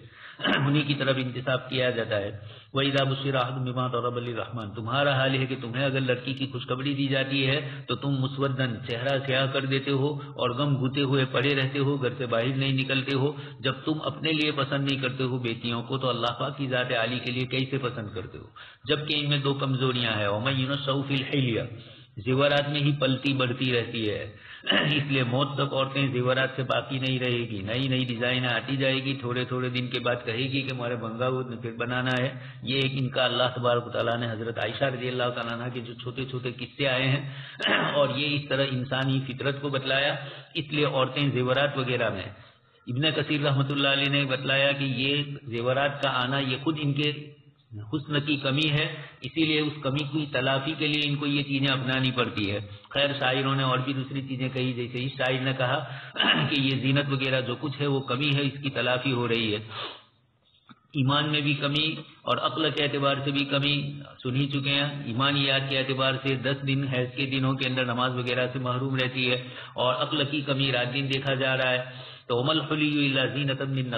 انہی کی طرف انتصاب کیا جاتا ہے۔ وَإِذَا بُشِّرَ أَحَدٌ بِمَا ضَرَبَ لِلرَّحْمَنِ، تمہارا حال ہے کہ تمہیں اگر لڑکی کی خوشخبری دی جاتی ہے تو تم مسودن، چہرہ سیاہ کر دیتے ہو اور غم گھوتے ہوئے پڑے رہتے ہو، گھر سے باہر نہیں نکلتے ہو۔ جب تم اپنے لیے پسند نہیں کرتے ہو بیٹیوں کو تو اللہ پاک کی ذات عالی کے لیے کیسے پسند کرتے ہو؟ جبکہ ان میں دو کمزوریاں ہیں، وَمَن يُنَشَّأُ فِي الْحِلْيَةِ، زیورات میں ہی پلتی بڑھتی رہتی ہے، اس لیے موت تک عورتیں زیورات سے باقی نہیں رہے گی، نئی نئی ڈیزائن آتی جائے گی، تھوڑے تھوڑے دن کے بعد کہے گی کہ ہمارے بنگا پھر بنانا ہے۔ یہ ایک ان کا اللہ تبارک تعالیٰ نے حضرت عائشہ رضی اللہ تعالیٰ عنہ کے جو چھوٹے چھوٹے قصے آئے ہیں اور یہ اس طرح انسانی فطرت کو بتلایا، اس لیے عورتیں زیورات وغیرہ میں، ابن کثیر رحمۃ اللہ علیہ نے بتلایا کہ یہ زیورات کا آنا یہ خود ان کے حسن کی کمی ہے، اسی لیے اس کمی کی تلافی کے لیے ان کو یہ چیزیں اپنانی پڑتی ہے۔ خیر شاعروں نے اور بھی دوسری چیزیں کہی، جیسے اس شاعر نے کہا کہ یہ زینت وغیرہ جو کچھ ہے وہ کمی ہے، اس کی تلافی ہو رہی ہے۔ ایمان میں بھی کمی اور عقل کے اعتبار سے بھی کمی سن ہی چکے ہیں۔ ایمانیات کے اعتبار سے 10 دن حیض کے دنوں کے اندر نماز وغیرہ سے محروم رہتی ہے، اور عقل کی کمی رات دن دیکھا جا رہا ہے۔ تو ومل حلی الا زینۃ من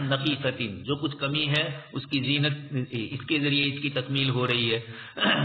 نقیصۃ، جو کچھ کمی ہے اس کی زینت، اس کے ذریعے اس کی تکمیل ہو رہی ہے.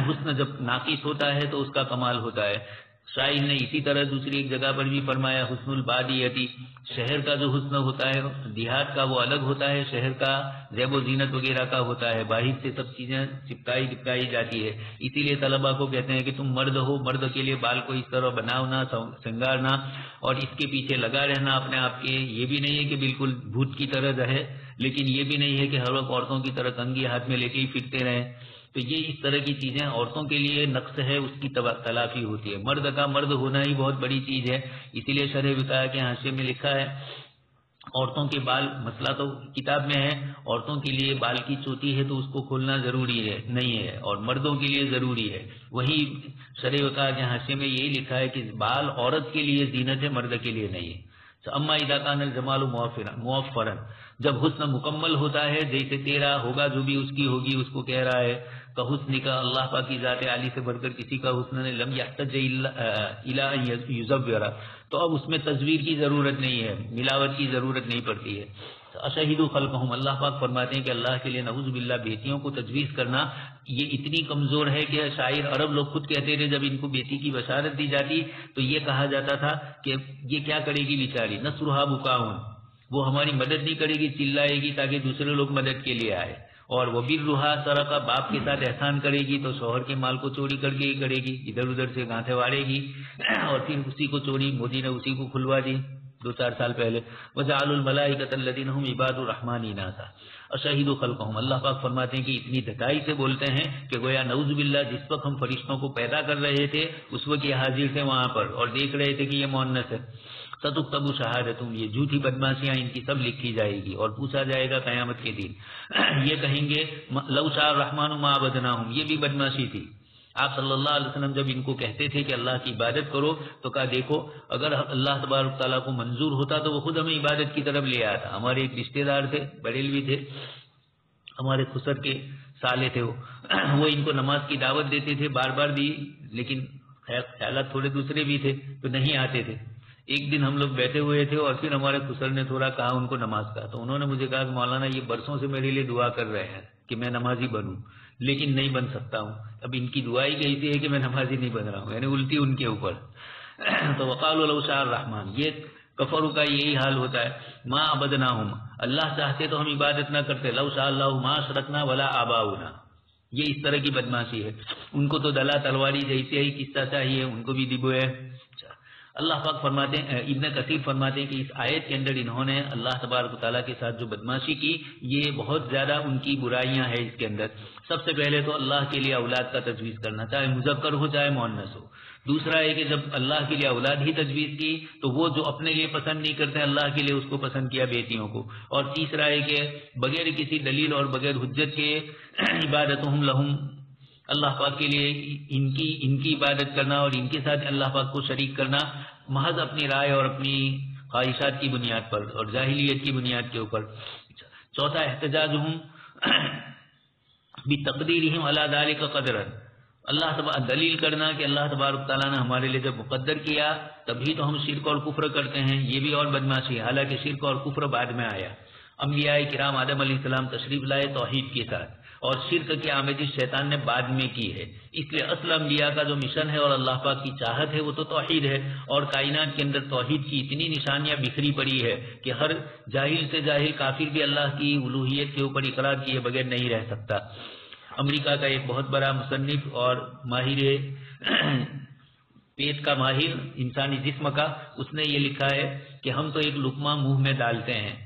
حسن جب ناقص ہوتا ہے تو اس کا کمال ہوتا ہے. شاعر نے اسی طرح دوسری ایک جگہ پر بھی فرمایا حسن البادیتی، شہر کا جو حسن ہوتا ہے دیہات کا وہ الگ ہوتا ہے، شہر کا زیب و زینت وغیرہ کا ہوتا ہے، باہر سے سب چیزیں چپکائی جاتی ہے. اسی لیے طلبا کو کہتے ہیں کہ تم مرد ہو، مرد کے لیے بال کو اس طرح بناؤنا، سنگارنا اور اس کے پیچھے لگا رہنا اپنے آپ کے، یہ بھی نہیں ہے کہ بالکل بھوت کی طرح ہے، لیکن یہ بھی نہیں ہے کہ ہر وقت عورتوں کی طرح کنگھی ہاتھ میں لے کے ہی پھرتے رہیں. تو یہ اس طرح کی چیزیں عورتوں کے لیے نقص ہے، اس کی تلافی ہوتی ہے. مرد کا مرد ہونا ہی بہت بڑی چیز ہے. اسی لیے شرح وقایہ کے حاشیے میں لکھا ہے عورتوں کے بال، مسئلہ تو کتاب میں ہے، عورتوں کے لیے بال کی چوٹی ہے تو اس کو کھولنا ضروری ہے نہیں ہے، اور مردوں کے لیے ضروری ہے. وہی شرح وقایہ کے حاشیے میں یہی لکھا ہے کہ بال عورت کے لیے زینت ہے، مرد کے لیے نہیں ہے. اما اذا کان الجمال موفرا، جب حسن مکمل ہوتا ہے، جیسے تیرا ہوگا جو بھی اس کی ہوگی اس کو کہہ رہا ہے، تو حسن کا اللہ پاک کی ذات عالی سے بڑھ کر کسی کا حسن نے لم یحتج الی ان یزور، تو اب اس میں تصویر کی ضرورت نہیں ہے، ملاوٹ کی ضرورت نہیں پڑتی ہے. اشہدوا خلقہم، اللہ پاک فرماتے ہیں کہ اللہ کے لیے نعوذ باللہ بیٹیوں کو تجویز کرنا یہ اتنی کمزور ہے کہ شاعر عرب لوگ خود کہتے تھے جب ان کو بیٹی کی بشارت دی جاتی تو یہ کہا جاتا تھا کہ یہ کیا کرے گی بیچاری، نصرھا بکاؤن، وہ ہماری مدد نہیں کرے گی، چلائے گی تاکہ دوسرے لوگ مدد کے لیے آئے. اور وہ برھا سرقہ، باپ کے ساتھ احسان کرے گی تو شوہر کے مال کو چوری کر کے ہی کرے گی، ادھر ادھر سے گانٹھے واڑے گی اور پھر اسی کو چوری، مودی نے اسی کو کھلوا دی 2-4 سال پہلے. وجعلوا الملائکۃ الذین هم عباد الرحمن اناثا اشہدوا خلقہم، اللہ پاک فرماتے ہیں کہ اتنی ڈٹائی سے بولتے ہیں کہ گویا نعوذ باللہ جس وقت ہم فرشتوں کو پیدا کر رہے تھے اس وقت یہ حاضر تھے وہاں پر اور دیکھ رہے تھے کہ یہ مؤنث ہے. ستکتب شہادتہم، یہ جھوٹی بدماشیاں ان کی سب لکھی جائے گی اور پوچھا جائے گا قیامت کے دن. یہ کہیں گے لو شاء الرحمن ما عبدناہم، یہ بھی بدماشی تھی. آپ صلی اللہ علیہ وسلم جب ان کو کہتے تھے کہ اللہ کی عبادت کرو تو کہا دیکھو اگر اللہ تبارک تعالیٰ کو منظور ہوتا تو وہ خود ہمیں عبادت کی طرف لے آتا. ہمارے ایک رشتے دار تھے، بریلوی تھے، ہمارے خسر کے سالے تھے، وہ ان کو نماز کی دعوت دیتے تھے، بار بار دی، لیکن خیالات تھوڑے دوسرے بھی تھے تو نہیں آتے تھے. ایک دن ہم لوگ بیٹھے ہوئے تھے اور پھر ہمارے خسر نے تھوڑا کہا ان کو نماز کا، تو انہوں نے مجھے کہا کہ مولانا یہ برسوں سے میرے لیے دعا کر رہے ہیں کہ میں نمازی بنوں لیکن نہیں بن سکتا ہوں. اب ان کی دعائی کہتی ہے کہ میں نمازی نہیں بن رہا ہوں، یعنی الٹی ان کے اوپر. تو وقالوا لو شاء الرحمن، یہ کفروں کا یہی حال ہوتا ہے. ما عبدناہم، اللہ چاہتے تو ہم عبادت نہ کرتے. لو شاء اللہ ما اشرکنا ولا آباؤنا، یہ اس طرح کی بدماشی ہے. ان کو تو دلا تلواری جیسے ہی قصہ چاہیے، ان کو بھی دبو ہے. اللہ پاک فرماتے ہیں، ابن کثیر فرماتے ہیں کہ اس آیت کے اندر انہوں نے اللہ تبارک و تعالیٰ کے ساتھ جو بدماشی کی یہ بہت زیادہ ان کی برائیاں ہیں اس کے اندر. سب سے پہلے تو اللہ کے لیے اولاد کا تجویز کرنا، چاہے مذکر ہو چاہے مؤنث ہو. دوسرا ہے کہ جب اللہ کے لیے اولاد ہی تجویز کی تو وہ جو اپنے لیے پسند نہیں کرتے اللہ کے لیے اس کو پسند کیا بیٹیوں کو. اور تیسرا ہے کہ بغیر کسی دلیل اور بغیر حجت کے عبادتہم لہم، اللہ پاک کے لیے ان کی عبادت کرنا اور ان کے ساتھ اللہ پاک کو شریک کرنا محض اپنی رائے اور اپنی خواہشات کی بنیاد پر اور جاہلیت کی بنیاد کے اوپر. چوتھا احتجاجہم بتقدیرہم علی ذلک قدرا، اللہ دلیل کرنا کہ اللہ تبارک تعالیٰ نے ہمارے لیے جب مقدر کیا تبھی تو ہم شرک اور کفر کرتے ہیں. یہ بھی اور بدماشی ہے، حالانکہ شرک اور کفر بعد میں آیا. انبیاء کرام آدم علیہ السلام تشریف لائے توحید کے ساتھ اور شرک کی آمیزش شیطان نے بعد میں کی ہے. اس لیے اصل انبیاء کا جو مشن ہے اور اللہ پاک کی چاہت ہے وہ تو توحید ہے. اور کائنات کے اندر توحید کی اتنی نشانیاں بکھری پڑی ہے کہ ہر جاہل سے جاہل کافر بھی اللہ کی الوہیت کے اوپر اقرار کیے بغیر نہیں رہ سکتا. امریکہ کا ایک بہت بڑا مصنف اور ماہر پیٹ کا ماہر انسانی جسم کا، اس نے یہ لکھا ہے کہ ہم تو ایک لقمہ منہ میں ڈالتے ہیں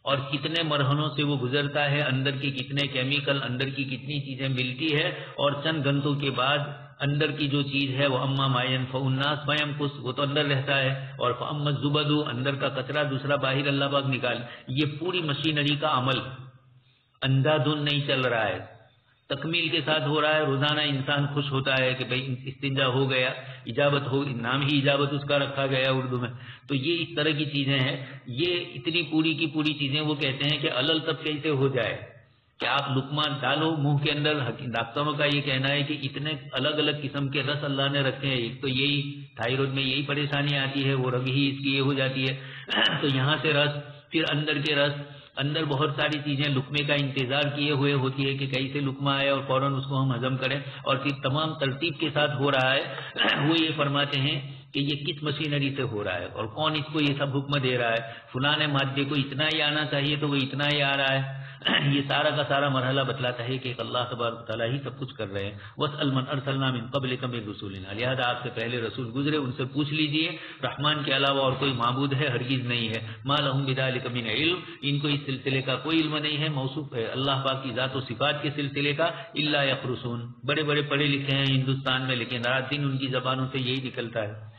اور کتنے مرحلوں سے وہ گزرتا ہے، اندر کی کتنے کیمیکل، اندر کی کتنی چیزیں ملتی ہے اور چند گھنٹوں کے بعد اندر کی جو چیز ہے وہ اما ما ينفع الناس فيمكث، وہ تو اندر رہتا ہے، اور فاما الزبد، اندر کا کچرا دوسرا باہر اللہ پاک نکال. یہ پوری مشینری کا عمل اندھا دھن نہیں چل رہا ہے، تکمیل کے ساتھ ہو رہا ہے. روزانہ انسان خوش ہوتا ہے کہ بھئی استنجا ہو گیا، اجابت ہو، نام ہی اجابت اس کا رکھا گیا اردو میں. تو یہ اس طرح کی چیزیں ہیں. یہ اتنی پوری کی پوری چیزیں وہ کہتے ہیں کہ علل تب کیسے ہو جائے کہ آپ لقمہ ڈالو منہ کے اندر. ڈاکٹروں کا یہ کہنا ہے کہ اتنے الگ الگ قسم کے رس اللہ نے رکھے ہیں. ایک تو یہی تھائرائیڈ میں یہی پریشانی آتی ہے، وہ رگ ہی اس کی یہ ہو جاتی ہے. تو یہاں سے رس، پھر اندر کے رس، اندر بہت ساری چیزیں لقمے کا انتظار کیے ہوئے ہوتی ہے کہ کیسے لقمہ آئے اور فوراً اس کو ہم ہضم کریں، اور پھر تمام ترتیب کے ساتھ ہو رہا ہے۔ وہ یہ فرماتے ہیں کہ یہ کس مشینری سے ہو رہا ہے اور کون اس کو یہ سب حکم دے رہا ہے، فلاں مادے کو اتنا ہی آنا چاہیے تو وہ اتنا ہی آ رہا ہے۔ یہ سارا کا سارا مرحلہ بتلاتا ہے کہ ایک اللہ تبارک و تعالیٰ ہی سب کچھ کر رہے ہیں۔ وَاسْأَلْ مَنْ أَرْسَلْنَا مِنْ قَبْلِكَ مِنْ رُسُلِنَا، لہذا آپ سے پہلے رسول گزرے ان سے پوچھ لیجئے، رحمان کے علاوہ اور کوئی معبود ہے؟ ہرگز نہیں ہے۔ مَا لَهُمْ بِذَلِكَ مِنْ عِلْمٍ، ان کو اس سلسلے کا کوئی علم نہیں ہے، موصوف ہے اللہ پاک کی ذات و صفات کے سلسلے کا، إِلَّا يَخْرُصُونَ، بڑے بڑے پڑھے لکھے ہیں ہندوستان میں لیکن رات دن ان کی زبانوں سے یہی نکلتا ہے۔